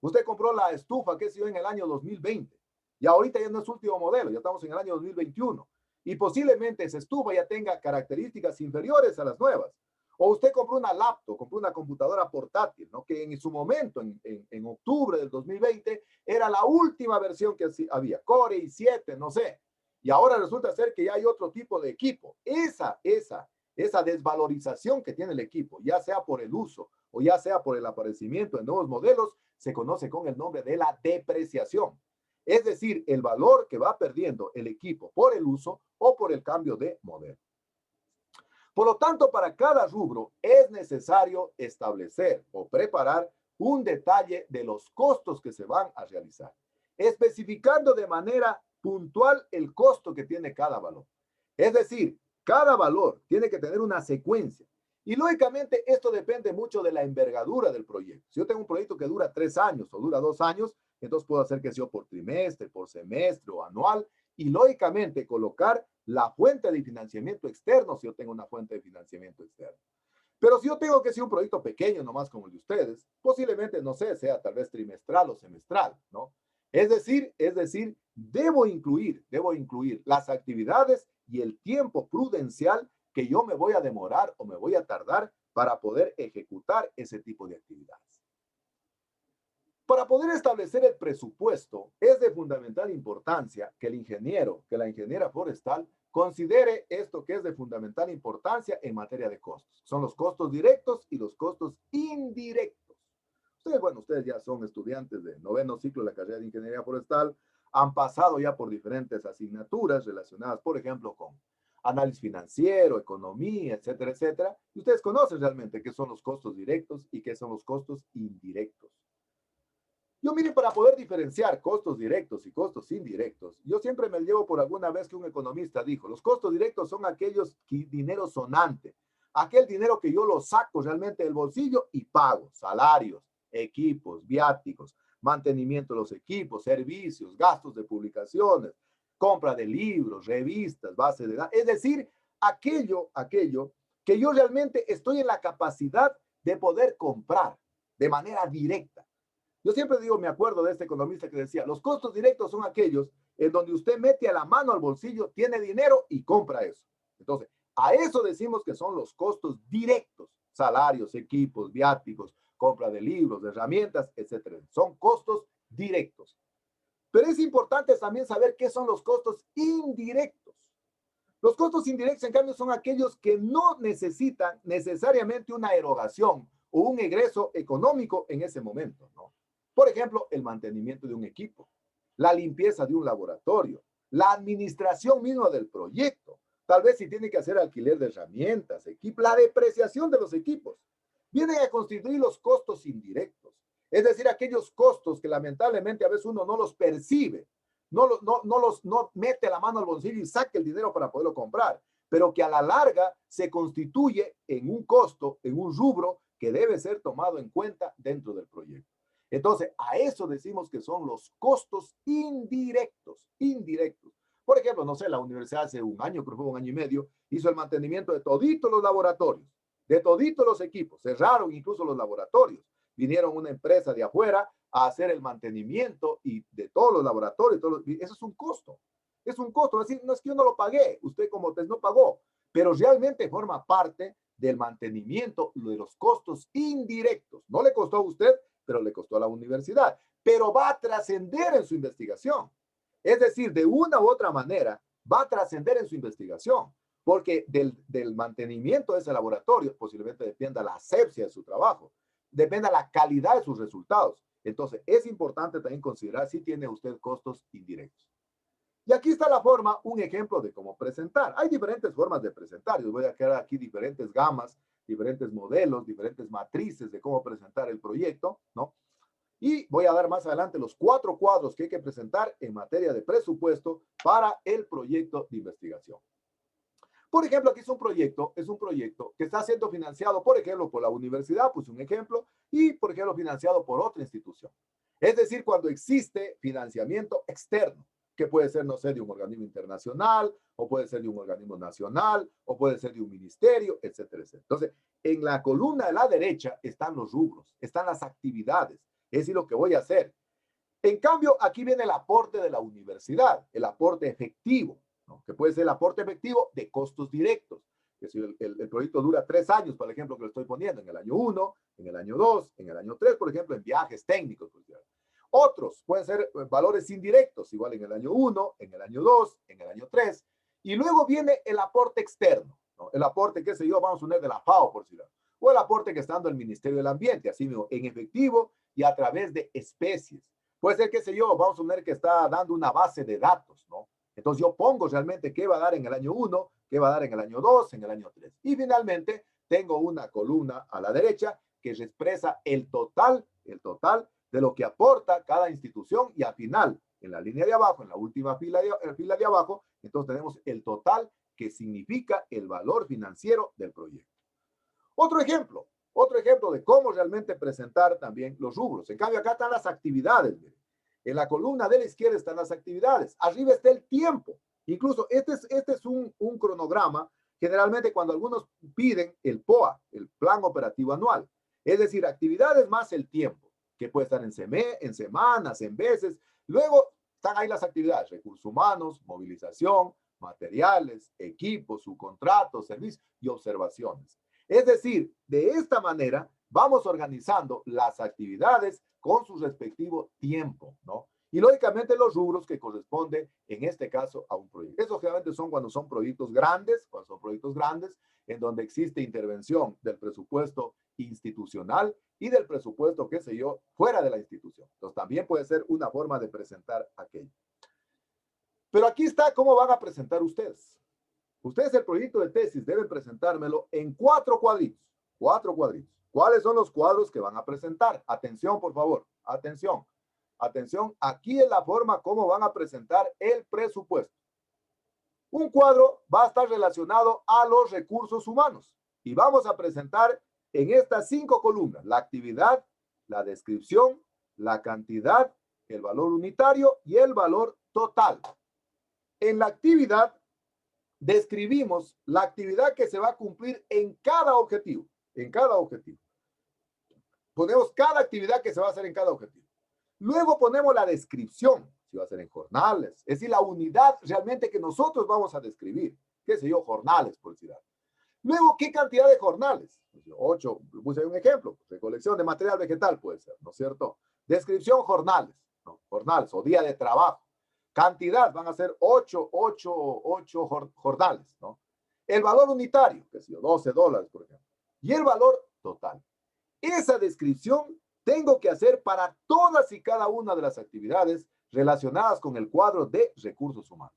Usted compró la estufa, qué sé yo, en el año 2020, y ahorita ya no es último modelo, ya estamos en el año 2021, y posiblemente esa estufa ya tenga características inferiores a las nuevas. O usted compró una laptop, compró una computadora portátil, ¿no? Que en su momento, en octubre del 2020, era la última versión que había, Core i7, no sé. Y ahora resulta ser que ya hay otro tipo de equipo. Esa desvalorización que tiene el equipo, ya sea por el uso o ya sea por el aparecimiento de nuevos modelos, se conoce con el nombre de la depreciación. Es decir, el valor que va perdiendo el equipo por el uso o por el cambio de modelo. Por lo tanto, para cada rubro es necesario establecer o preparar un detalle de los costos que se van a realizar, especificando de manera puntual el costo que tiene cada valor. Es decir, cada valor tiene que tener una secuencia. Y lógicamente esto depende mucho de la envergadura del proyecto. Si yo tengo un proyecto que dura 3 años o dura 2 años, entonces puedo hacer que sea por trimestre, por semestre o anual, y lógicamente colocar la fuente de financiamiento externo si yo tengo una fuente de financiamiento externo. Pero si yo tengo que ser un proyecto pequeño, nomás como el de ustedes, posiblemente, no sé, sea tal vez trimestral o semestral, ¿no? Es decir, debo incluir las actividades y el tiempo prudencial que yo me voy a demorar o me voy a tardar para poder ejecutar ese tipo de actividades. Para poder establecer el presupuesto, es de fundamental importancia que el ingeniero, que la ingeniera forestal, considere esto que es de fundamental importancia en materia de costos. Son los costos directos y los costos indirectos. Ustedes ya son estudiantes de 9º ciclo de la carrera de ingeniería forestal, han pasado ya por diferentes asignaturas relacionadas, por ejemplo, con análisis financiero, economía, etcétera, etcétera. Y ustedes conocen realmente qué son los costos directos y qué son los costos indirectos. Yo, miren, para poder diferenciar costos directos y costos indirectos, yo siempre me llevo por alguna vez que un economista dijo, los costos directos son aquellos dinero sonante, aquel dinero que yo lo saco realmente del bolsillo y pago, salarios, equipos, viáticos, mantenimiento de los equipos, servicios, gastos de publicaciones, compra de libros, revistas, bases de datos, es decir, aquello que yo realmente estoy en la capacidad de poder comprar de manera directa. Yo siempre digo, me acuerdo de este economista que decía, los costos directos son aquellos en donde usted mete a la mano al bolsillo, tiene dinero y compra eso. Entonces, a eso decimos que son los costos directos, salarios, equipos, viáticos, compra de libros, de herramientas, etcétera. Son costos directos. Pero es importante también saber qué son los costos indirectos. Los costos indirectos, en cambio, son aquellos que no necesitan necesariamente una erogación o un egreso económico en ese momento, ¿no? Por ejemplo, el mantenimiento de un equipo, la limpieza de un laboratorio, la administración misma del proyecto, tal vez si tiene que hacer alquiler de herramientas, equipo, la depreciación de los equipos, vienen a constituir los costos indirectos. Es decir, aquellos costos que lamentablemente a veces uno no los percibe, no mete la mano al bolsillo y saca el dinero para poderlo comprar, pero que a la larga se constituye en un costo, en un rubro que debe ser tomado en cuenta dentro del proyecto. Entonces, a eso decimos que son los costos indirectos. Por ejemplo, no sé, la universidad hace un año, creo que fue un año y medio, hizo el mantenimiento de toditos los laboratorios, de toditos los equipos, cerraron incluso los laboratorios. vinieron una empresa de afuera a hacer el mantenimiento y de todos los laboratorios, eso es un costo. Es un costo, es decir, no es que yo no lo pagué, usted como TES no pagó, pero realmente forma parte del mantenimiento de los costos indirectos. No le costó a usted, pero le costó a la universidad. Pero va a trascender en su investigación. Es decir, de una u otra manera, va a trascender en su investigación, porque del mantenimiento de ese laboratorio posiblemente dependa la asepsia de su trabajo, dependa la calidad de sus resultados. Entonces, es importante también considerar si tiene usted costos indirectos. Y aquí está la forma, un ejemplo de cómo presentar. Hay diferentes formas de presentar. Yo voy a crear aquí diferentes gamas, diferentes modelos, diferentes matrices de cómo presentar el proyecto, ¿no? Y voy a dar más adelante los 4 cuadros que hay que presentar en materia de presupuesto para el proyecto de investigación. Por ejemplo, aquí es un proyecto que está siendo financiado, por ejemplo, por la universidad, pues un ejemplo, y por ejemplo, financiado por otra institución. Es decir, cuando existe financiamiento externo, que puede ser, no sé, de un organismo internacional, o puede ser de un organismo nacional, o puede ser de un ministerio, etcétera, etcétera. Entonces, en la columna de la derecha están los rubros, están las actividades, es decir, lo que voy a hacer. En cambio, aquí viene el aporte de la universidad, el aporte efectivo, ¿no? Que puede ser el aporte efectivo de costos directos. Que si el proyecto dura 3 años, por ejemplo, que lo estoy poniendo en el año 1, en el año 2, en el año 3, por ejemplo, en viajes técnicos. Pues, otros pueden ser valores indirectos, igual en el año 1, en el año 2, en el año 3. Y luego viene el aporte externo, ¿no? El aporte, qué sé yo, vamos a poner de la FAO, por decirlo. O el aporte que está dando el Ministerio del Ambiente, así mismo, en efectivo y a través de especies. Puede ser, qué sé yo, vamos a poner que está dando una base de datos, ¿no? Entonces yo pongo realmente qué va a dar en el año 1, qué va a dar en el año 2, en el año 3. Y finalmente tengo una columna a la derecha que expresa el total de lo que aporta cada institución y al final, en la línea de abajo, en la última fila de abajo, entonces tenemos el total que significa el valor financiero del proyecto. Otro ejemplo de cómo realmente presentar también los rubros. En cambio, acá están las actividades. Miren. En la columna de la izquierda están las actividades. Arriba está el tiempo. Incluso este es un cronograma. Generalmente cuando algunos piden el POA, el Plan Operativo Anual. Es decir, actividades más el tiempo, que puede estar en semanas, en veces. Luego están ahí las actividades, recursos humanos, movilización, materiales, equipos, subcontratos, servicios y observaciones. Es decir, de esta manera vamos organizando las actividades con su respectivo tiempo, ¿no? Y lógicamente los rubros que corresponden en este caso a un proyecto. Esos generalmente son cuando son proyectos grandes, en donde existe intervención del presupuesto institucional y del presupuesto, qué sé yo, fuera de la institución. Entonces también puede ser una forma de presentar aquello. Pero aquí está cómo van a presentar ustedes. Ustedes el proyecto de tesis deben presentármelo en 4 cuadritos. 4 cuadritos. ¿Cuáles son los cuadros que van a presentar? Atención, por favor. Atención. Atención. Aquí es la forma como van a presentar el presupuesto. Un cuadro va a estar relacionado a los recursos humanos. Y vamos a presentar en estas 5 columnas la actividad, la descripción, la cantidad, el valor unitario y el valor total. En la actividad describimos la actividad que se va a cumplir en cada objetivo. En cada objetivo. Ponemos cada actividad que se va a hacer en cada objetivo. Luego ponemos la descripción, si va a ser en jornales. Es decir, la unidad realmente que nosotros vamos a describir. Qué sé yo, jornales, por decir algo. Luego, ¿qué cantidad de jornales? 8, puse un ejemplo. Recolección de material vegetal puede ser, ¿no es cierto? Descripción, jornales. ¿No? Jornales o día de trabajo. Cantidad van a ser 8 jornales, ¿no? El valor unitario, que es $12, por ejemplo. Y el valor total. Esa descripción tengo que hacer para todas y cada una de las actividades relacionadas con el cuadro de recursos humanos.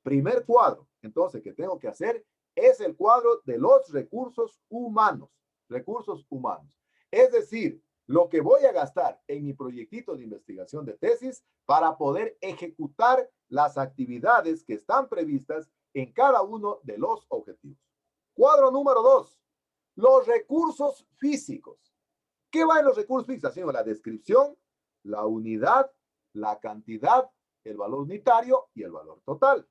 Primer cuadro, entonces, que tengo que hacer es el cuadro de los recursos humanos. Recursos humanos. Es decir, lo que voy a gastar en mi proyectito de investigación de tesis para poder ejecutar las actividades que están previstas en cada uno de los objetivos. Cuadro número 2, los recursos físicos. ¿Qué va en los recursos físicos? Haciendo la descripción, la unidad, la cantidad, el valor unitario y el valor total.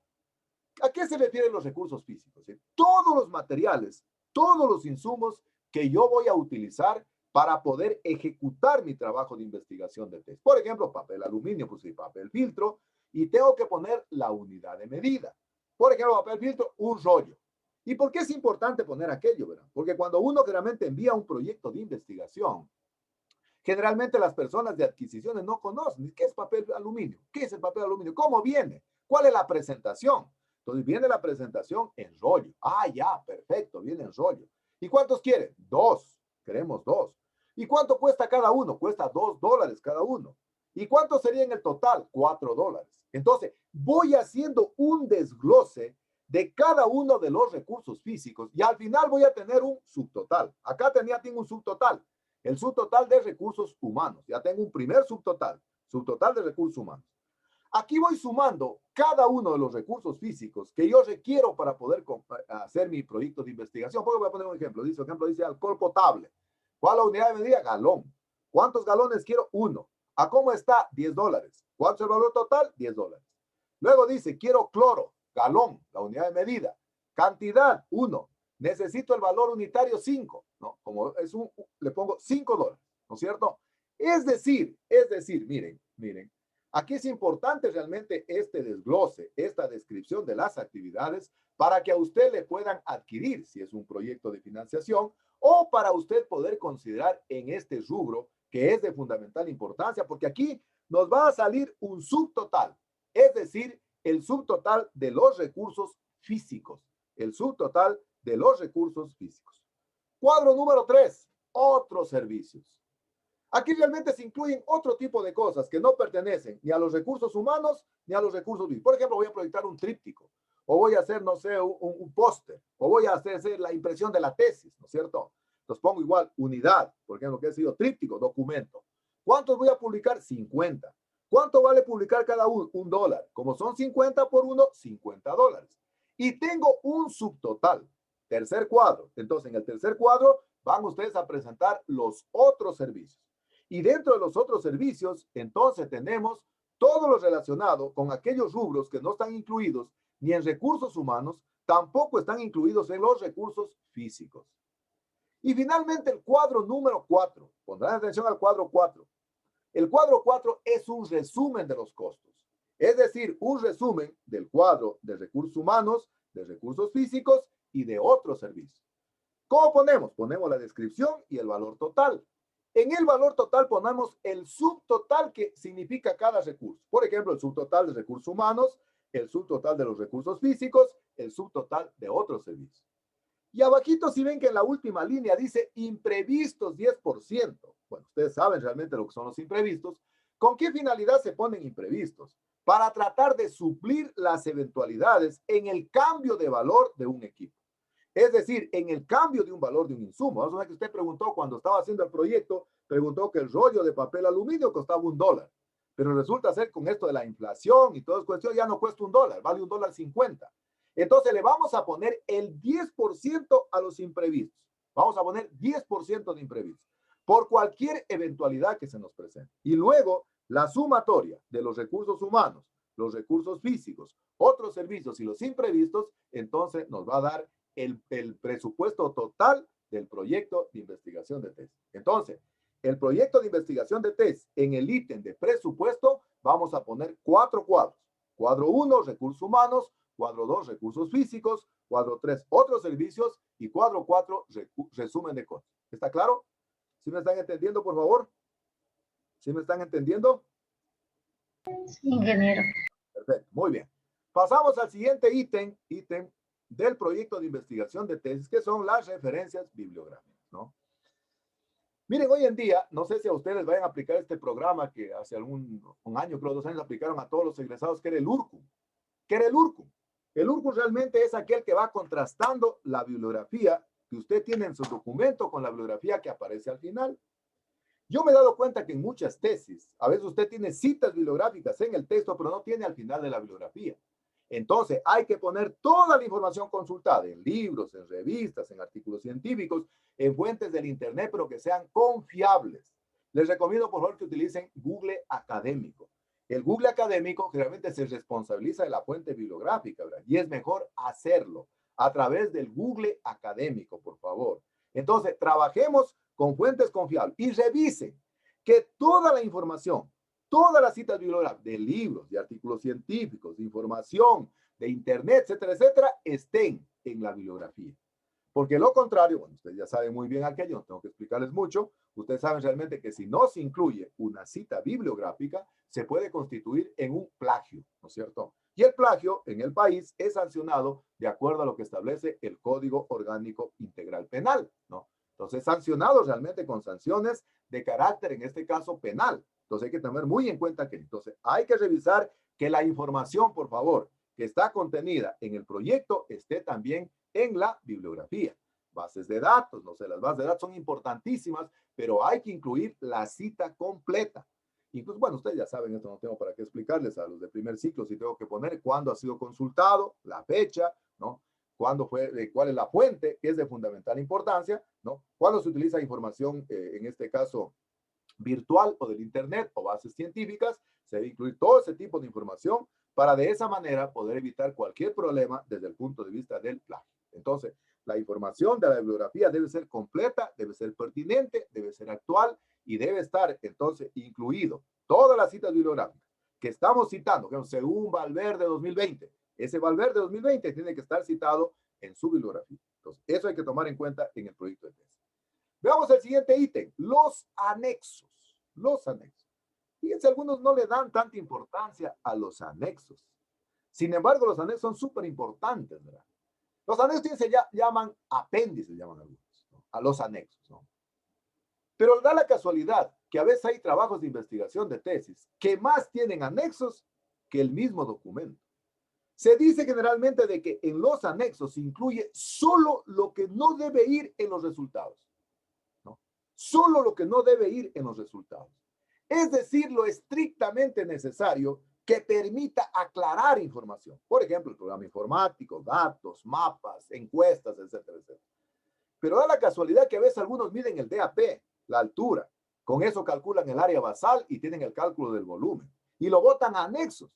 ¿A qué se refieren los recursos físicos? Todos los materiales, todos los insumos que yo voy a utilizar para poder ejecutar mi trabajo de investigación de test. Por ejemplo, papel aluminio, pues sí, papel filtro, y tengo que poner la unidad de medida. Por ejemplo, papel filtro, un rollo. ¿Y por qué es importante poner aquello, verdad? Porque cuando uno realmente envía un proyecto de investigación, generalmente las personas de adquisiciones no conocen qué es papel aluminio, qué es el papel aluminio, cómo viene, cuál es la presentación. Entonces viene la presentación en rollo. Ah, ya, perfecto, viene en rollo. ¿Y cuántos quieren? 2. Queremos 2. ¿Y cuánto cuesta cada uno? Cuesta $2 cada uno. ¿Y cuánto sería en el total? $4. Entonces, voy haciendo un desglose de cada uno de los recursos físicos y al final voy a tener un subtotal. Acá tengo un subtotal. El subtotal de recursos humanos. Ya tengo un primer subtotal. Subtotal de recursos humanos. Aquí voy sumando cada uno de los recursos físicos que yo requiero para poder hacer mi proyecto de investigación. Porque voy a poner un ejemplo. Dice alcohol potable. ¿Cuál es la unidad de medida? Galón. ¿Cuántos galones quiero? 1. ¿A cómo está? $10. ¿Cuánto es el valor total? $10. Luego dice, quiero cloro. Galón, la unidad de medida. Cantidad, 1. Necesito el valor unitario, 5. No, como es le pongo $5, ¿no es cierto? Es decir, miren. Aquí es importante realmente este desglose, esta descripción de las actividades para que a usted le puedan adquirir si es un proyecto de financiación o para usted poder considerar en este rubro que es de fundamental importancia porque aquí nos va a salir un subtotal, es decir, el subtotal de los recursos físicos, el subtotal de los recursos físicos. Cuadro número 3, otros servicios. Aquí realmente se incluyen otro tipo de cosas que no pertenecen ni a los recursos humanos ni a los recursos físicos. Por ejemplo, voy a proyectar un tríptico, o voy a hacer, no sé, un póster, o voy a hacer la impresión de la tesis, ¿no es cierto? Entonces pongo igual unidad, por ejemplo, que ha sido tríptico, documento. ¿Cuántos voy a publicar? 50. ¿Cuánto vale publicar cada uno? $1. Como son 50 por 1, $50. Y tengo un subtotal. Tercer cuadro. Entonces, en el tercer cuadro van ustedes a presentar los otros servicios. Y dentro de los otros servicios, entonces tenemos todo lo relacionado con aquellos rubros que no están incluidos ni en recursos humanos, tampoco están incluidos en los recursos físicos. Y finalmente el cuadro número 4. Pondrán atención al cuadro 4. El cuadro 4 es un resumen de los costos. Es decir, un resumen del cuadro de recursos humanos, de recursos físicos y de otros servicios. ¿Cómo ponemos? Ponemos la descripción y el valor total. En el valor total ponemos el subtotal que significa cada recurso. Por ejemplo, el subtotal de recursos humanos, el subtotal de los recursos físicos, el subtotal de otros servicios. Y abajito si ven que en la última línea dice imprevistos 10%. Bueno, ustedes saben realmente lo que son los imprevistos. ¿Con qué finalidad se ponen imprevistos? Para tratar de suplir las eventualidades en el cambio de valor de un equipo. Es decir, en el cambio de un valor de un insumo. Vamos a ver que usted preguntó cuando estaba haciendo el proyecto, preguntó que el rollo de papel aluminio costaba $1. Pero resulta ser con esto de la inflación y todas cuestiones ya no cuesta $1, vale $1.50. Entonces le vamos a poner el 10% a los imprevistos. Vamos a poner 10% de imprevistos por cualquier eventualidad que se nos presente. Y luego la sumatoria de los recursos humanos, los recursos físicos, otros servicios y los imprevistos, entonces nos va a dar el presupuesto total del proyecto de investigación de test. Entonces, el proyecto de investigación de test en el ítem de presupuesto vamos a poner 4 cuadros. Cuadro 1, recursos humanos. Cuadro 2, recursos físicos. Cuadro 3, otros servicios. Y cuadro 4, resumen de costos. ¿Está claro? ¿Sí me están entendiendo, por favor? ¿Sí me están entendiendo? Sí, ingeniero. Perfecto, muy bien. Pasamos al siguiente ítem del proyecto de investigación de tesis, que son las referencias bibliográficas, ¿no? Miren, hoy en día, no sé si a ustedes vayan a aplicar este programa que hace un año, creo 2 años, aplicaron a todos los egresados, que era el URCUM. ¿Qué era el URCUM? El URCUM realmente es aquel que va contrastando la bibliografía que usted tiene en su documento con la bibliografía que aparece al final. Yo me he dado cuenta que en muchas tesis, a veces usted tiene citas bibliográficas en el texto, pero no tiene al final de la bibliografía. Entonces, hay que poner toda la información consultada en libros, en revistas, en artículos científicos, en fuentes del Internet, pero que sean confiables. Les recomiendo, por favor, que utilicen Google Académico. El Google Académico generalmente se responsabiliza de la fuente bibliográfica, ¿verdad? Y es mejor hacerlo a través del Google Académico, por favor. Entonces, trabajemos con fuentes confiables y revisen que toda la información, todas las citas bibliográficas de libros, de artículos científicos, de información, de internet, etcétera, etcétera, estén en la bibliografía. Porque lo contrario, bueno, ustedes ya saben muy bien aquello, no tengo que explicarles mucho, ustedes saben realmente que si no se incluye una cita bibliográfica, se puede constituir en un plagio, ¿no es cierto? Y el plagio en el país es sancionado de acuerdo a lo que establece el Código Orgánico Integral Penal, ¿no? Entonces, sancionado realmente con sanciones de carácter, en este caso, penal. Entonces, hay que tener muy en cuenta que entonces hay que revisar que la información, por favor, que está contenida en el proyecto esté también en la bibliografía. Bases de datos, no sé, las bases de datos son importantísimas, pero hay que incluir la cita completa. Incluso, bueno, ustedes ya saben, esto no tengo para qué explicarles a los de primer ciclo, si tengo que poner cuándo ha sido consultado, la fecha, ¿no? Cuándo fue, cuál es la fuente, que es de fundamental importancia, ¿no? Cuándo se utiliza información, en este caso, virtual o del internet o bases científicas, se debe incluir todo ese tipo de información para de esa manera poder evitar cualquier problema desde el punto de vista del plagio. Entonces, la información de la bibliografía debe ser completa, debe ser pertinente, debe ser actual y debe estar entonces incluido todas las citas bibliográficas que estamos citando, que según Valverde 2020, ese Valverde 2020 tiene que estar citado en su bibliografía. Entonces, eso hay que tomar en cuenta en el proyecto de tesis. Veamos el siguiente ítem, los anexos. Los anexos. Fíjense, algunos no le dan tanta importancia a los anexos. Sin embargo, los anexos son súper importantes, ¿verdad? Los anexos se llaman apéndices, llaman algunos, ¿no? A los anexos, ¿no? Pero da la casualidad que a veces hay trabajos de investigación de tesis que más tienen anexos que el mismo documento. Se dice generalmente de que en los anexos se incluye solo lo que no debe ir en los resultados, ¿no? Solo lo que no debe ir en los resultados. Es decir, lo estrictamente necesario que permita aclarar información. Por ejemplo, el programa informático, datos, mapas, encuestas, etcétera, etcétera. Pero da la casualidad que a veces algunos miden el DAP, la altura. Con eso calculan el área basal y tienen el cálculo del volumen. Y lo botan a anexos.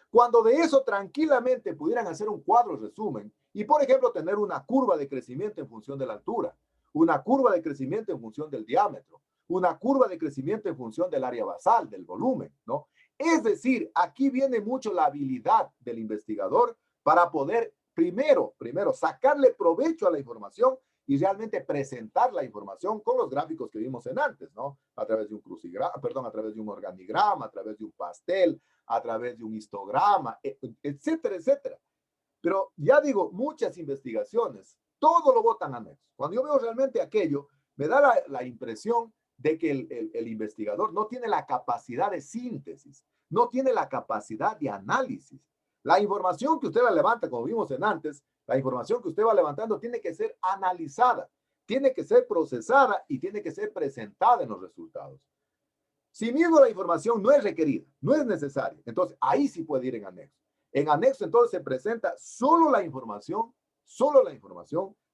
Cuando de eso tranquilamente pudieran hacer un cuadro resumen y, por ejemplo, tener una curva de crecimiento en función de la altura, una curva de crecimiento en función del diámetro, una curva de crecimiento en función del área basal, del volumen, ¿no? Es decir, aquí viene mucho la habilidad del investigador para poder primero sacarle provecho a la información y realmente presentar la información con los gráficos que vimos en antes, ¿no? A través de un crucigrama, perdón, a través de un organigrama, a través de un pastel, a través de un histograma, etcétera, etcétera. Pero ya digo, muchas investigaciones, todo lo botan a anexos. Cuando yo veo realmente aquello, me da la impresión de que el investigador no tiene la capacidad de síntesis, no tiene la capacidad de análisis. La información que usted la levanta, como vimos en antes, la información que usted va levantando tiene que ser analizada, tiene que ser procesada y tiene que ser presentada en los resultados. Si mismo la información no es requerida, no es necesaria, entonces ahí sí puede ir en anexo. En anexo entonces se presenta solo la información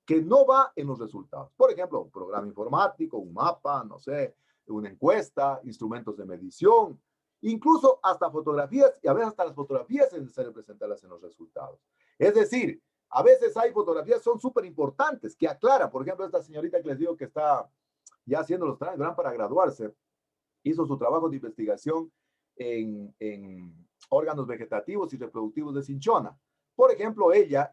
que no va en los resultados. Por ejemplo, un programa informático, un mapa, no sé, una encuesta, instrumentos de medición, incluso hasta fotografías, y a veces hasta las fotografías es necesario presentarlas en los resultados. Es decir, a veces hay fotografías que son súper importantes, que aclaran. Por ejemplo, esta señorita que les digo que está ya haciendo los trámites, ¿verdad?, para graduarse, hizo su trabajo de investigación en órganos vegetativos y reproductivos de cinchona. Por ejemplo, ella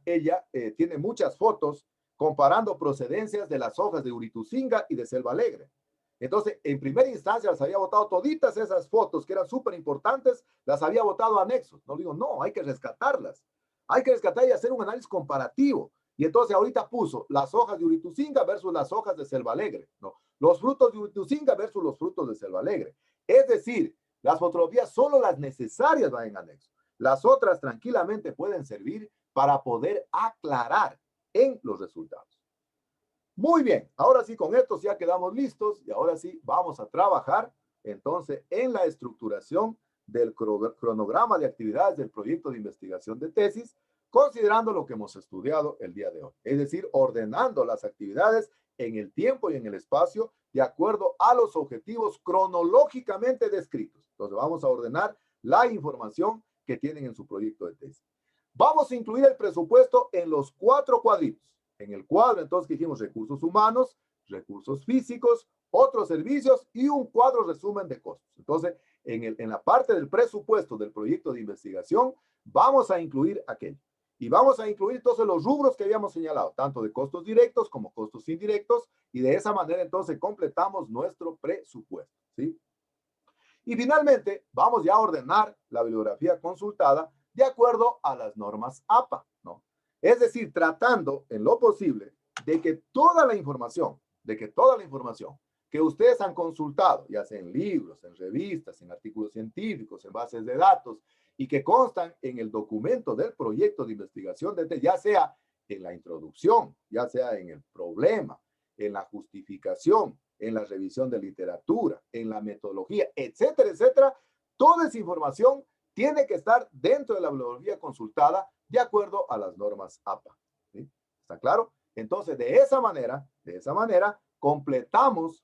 tiene muchas fotos comparando procedencias de las hojas de Urituzinga y de Selva Alegre. Entonces, en primera instancia las había botado toditas esas fotos que eran súper importantes, las había botado a anexos. No digo, no, hay que rescatarlas. Hay que rescatar y hacer un análisis comparativo. Y entonces ahorita puso las hojas de Urituzinga versus las hojas de Selva Alegre, ¿no? Los frutos de Urituzinga versus los frutos de Selva Alegre. Es decir, las fotografías solo las necesarias van en anexo. Las otras tranquilamente pueden servir para poder aclarar en los resultados. Muy bien, ahora sí, con esto ya quedamos listos y ahora sí vamos a trabajar entonces en la estructuración del cronograma de actividades del proyecto de investigación de tesis, considerando lo que hemos estudiado el día de hoy. Es decir, ordenando las actividades en el tiempo y en el espacio de acuerdo a los objetivos cronológicamente descritos. Entonces vamos a ordenar la información que tienen en su proyecto de tesis. Vamos a incluir el presupuesto en los 4 cuadritos. En el cuadro, entonces, que dijimos recursos humanos, recursos físicos, otros servicios y un cuadro resumen de costos. Entonces, en la parte del presupuesto del proyecto de investigación, vamos a incluir aquello. Y vamos a incluir entonces los rubros que habíamos señalado, tanto de costos directos como costos indirectos, y de esa manera entonces completamos nuestro presupuesto, ¿sí? Y finalmente, vamos ya a ordenar la bibliografía consultada de acuerdo a las normas APA, ¿no? Es decir, tratando en lo posible de que toda la información que ustedes han consultado, ya sea en libros, en revistas, en artículos científicos, en bases de datos, y que constan en el documento del proyecto de investigación de TES, ya sea en la introducción, ya sea en el problema, en la justificación, en la revisión de literatura, en la metodología, etcétera, etcétera, toda esa información tiene que estar dentro de la bibliografía consultada de acuerdo a las normas APA, ¿sí? ¿Está claro? Entonces, de esa manera, completamos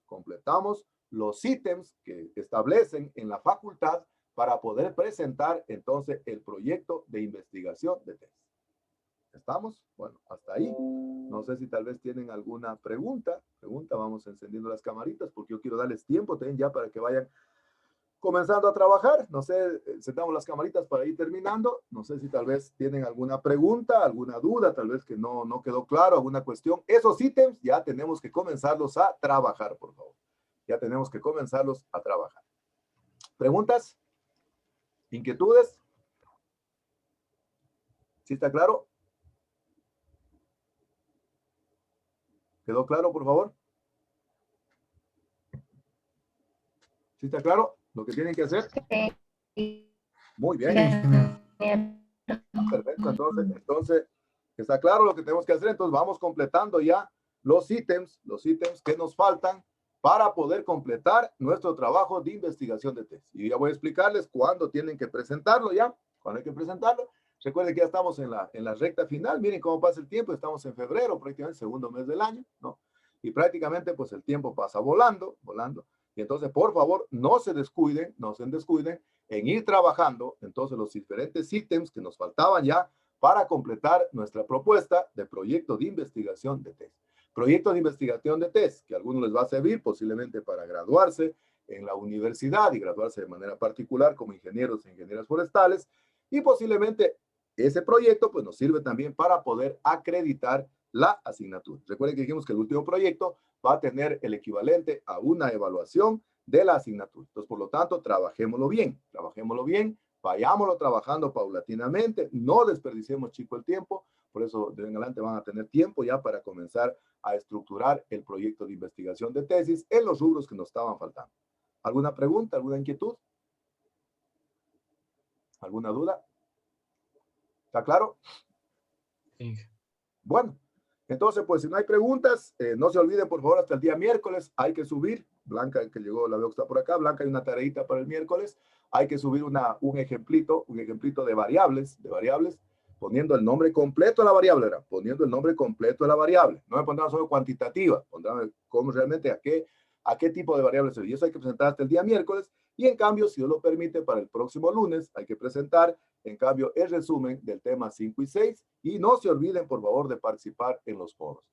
los ítems que establecen en la facultad para poder presentar entonces el proyecto de investigación de TES. ¿Estamos? Bueno, hasta ahí. No sé si tal vez tienen alguna pregunta. Vamos encendiendo las camaritas porque yo quiero darles tiempo también ya para que vayan comenzando a trabajar. No sé, sentamos las camaritas para ir terminando. No sé si tal vez tienen alguna pregunta, alguna duda, tal vez que no quedó claro, alguna cuestión. Esos ítems ya tenemos que comenzarlos a trabajar, por favor. Ya tenemos que comenzarlos a trabajar. ¿Preguntas? ¿Inquietudes? ¿Sí está claro? ¿Quedó claro, por favor? ¿Sí está claro lo que tienen que hacer? Muy bien. Perfecto, entonces, está claro lo que tenemos que hacer, entonces vamos completando ya los ítems que nos faltan para poder completar nuestro trabajo de investigación de TES. Y ya voy a explicarles cuándo tienen que presentarlo ya, cuándo hay que presentarlo. Recuerden que ya estamos en la recta final, miren cómo pasa el tiempo, estamos en febrero, prácticamente segundo mes del año, ¿no? Y prácticamente pues el tiempo pasa volando. Y entonces, por favor, no se descuiden en ir trabajando entonces los diferentes ítems que nos faltaban ya para completar nuestra propuesta de proyecto de investigación de TES. Proyecto de investigación de TES, que a algunos les va a servir posiblemente para graduarse en la universidad y graduarse de manera particular como ingenieros e ingenieras forestales, y posiblemente ese proyecto pues nos sirve también para poder acreditar la asignatura. Recuerden que dijimos que el último proyecto va a tener el equivalente a una evaluación de la asignatura. Entonces, por lo tanto, trabajémoslo bien, vayámoslo trabajando paulatinamente, no desperdiciemos, chico, el tiempo. Por eso, de en adelante van a tener tiempo ya para comenzar a estructurar el proyecto de investigación de tesis en los rubros que nos estaban faltando. ¿Alguna pregunta, alguna inquietud? ¿Alguna duda? ¿Está claro? Sí. Bueno, entonces, pues si no hay preguntas, no se olviden, por favor, hasta el día miércoles hay que subir. Blanca, que llegó, la veo que está por acá. Blanca, hay una tareita para el miércoles. Hay que subir un ejemplito de variables, poniendo el nombre completo a la variable, ¿verdad? Poniendo el nombre completo a la variable. No me pondrán solo cuantitativa, pondrán cómo realmente a qué tipo de variables es. Y eso hay que presentar hasta el día miércoles. Y en cambio, si Dios lo permite, para el próximo lunes hay que presentar, en cambio, el resumen del tema 5 y 6. Y no se olviden, por favor, de participar en los foros.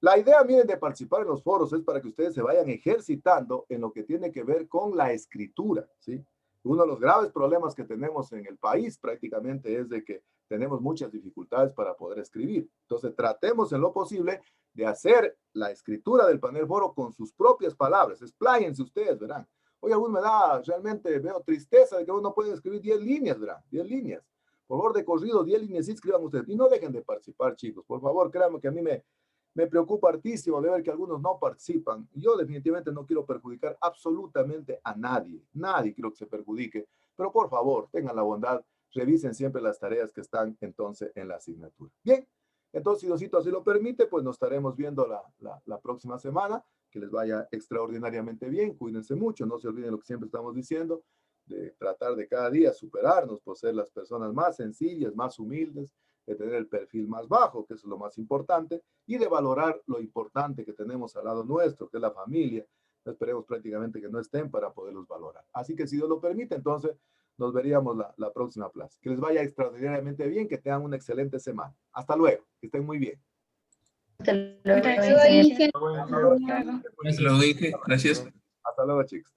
La idea, miren, de participar en los foros es para que ustedes se vayan ejercitando en lo que tiene que ver con la escritura, ¿sí? Uno de los graves problemas que tenemos en el país prácticamente es de que tenemos muchas dificultades para poder escribir. Entonces, tratemos en lo posible de hacer la escritura del panel foro con sus propias palabras. Expláyense ustedes, verán. Oye, aún me da, realmente veo tristeza de que uno puede escribir 10 líneas, ¿verdad? 10 líneas. Por favor, de corrido, 10 líneas, sí, escriban ustedes. Y no dejen de participar, chicos. Por favor, créanme que a mí me preocupa hartísimo de ver que algunos no participan. Yo definitivamente no quiero perjudicar absolutamente a nadie. Nadie quiero que se perjudique. Pero por favor, tengan la bondad, revisen siempre las tareas que están entonces en la asignatura. Bien, entonces si Diosito así lo permite, pues nos estaremos viendo la próxima semana. Que les vaya extraordinariamente bien. Cuídense mucho. No se olviden lo que siempre estamos diciendo, de tratar de cada día superarnos por ser las personas más sencillas, más humildes, de tener el perfil más bajo, que es lo más importante, y de valorar lo importante que tenemos al lado nuestro, que es la familia. Esperemos prácticamente que no estén para poderlos valorar. Así que si Dios lo permite, entonces nos veríamos la próxima clase. Que les vaya extraordinariamente bien, que tengan una excelente semana. Hasta luego, que estén muy bien. Hasta luego, Gracias. ingeniero. Hasta luego, ingeniero. Hasta Hasta luego, Inge. Gracias. luego, chicos.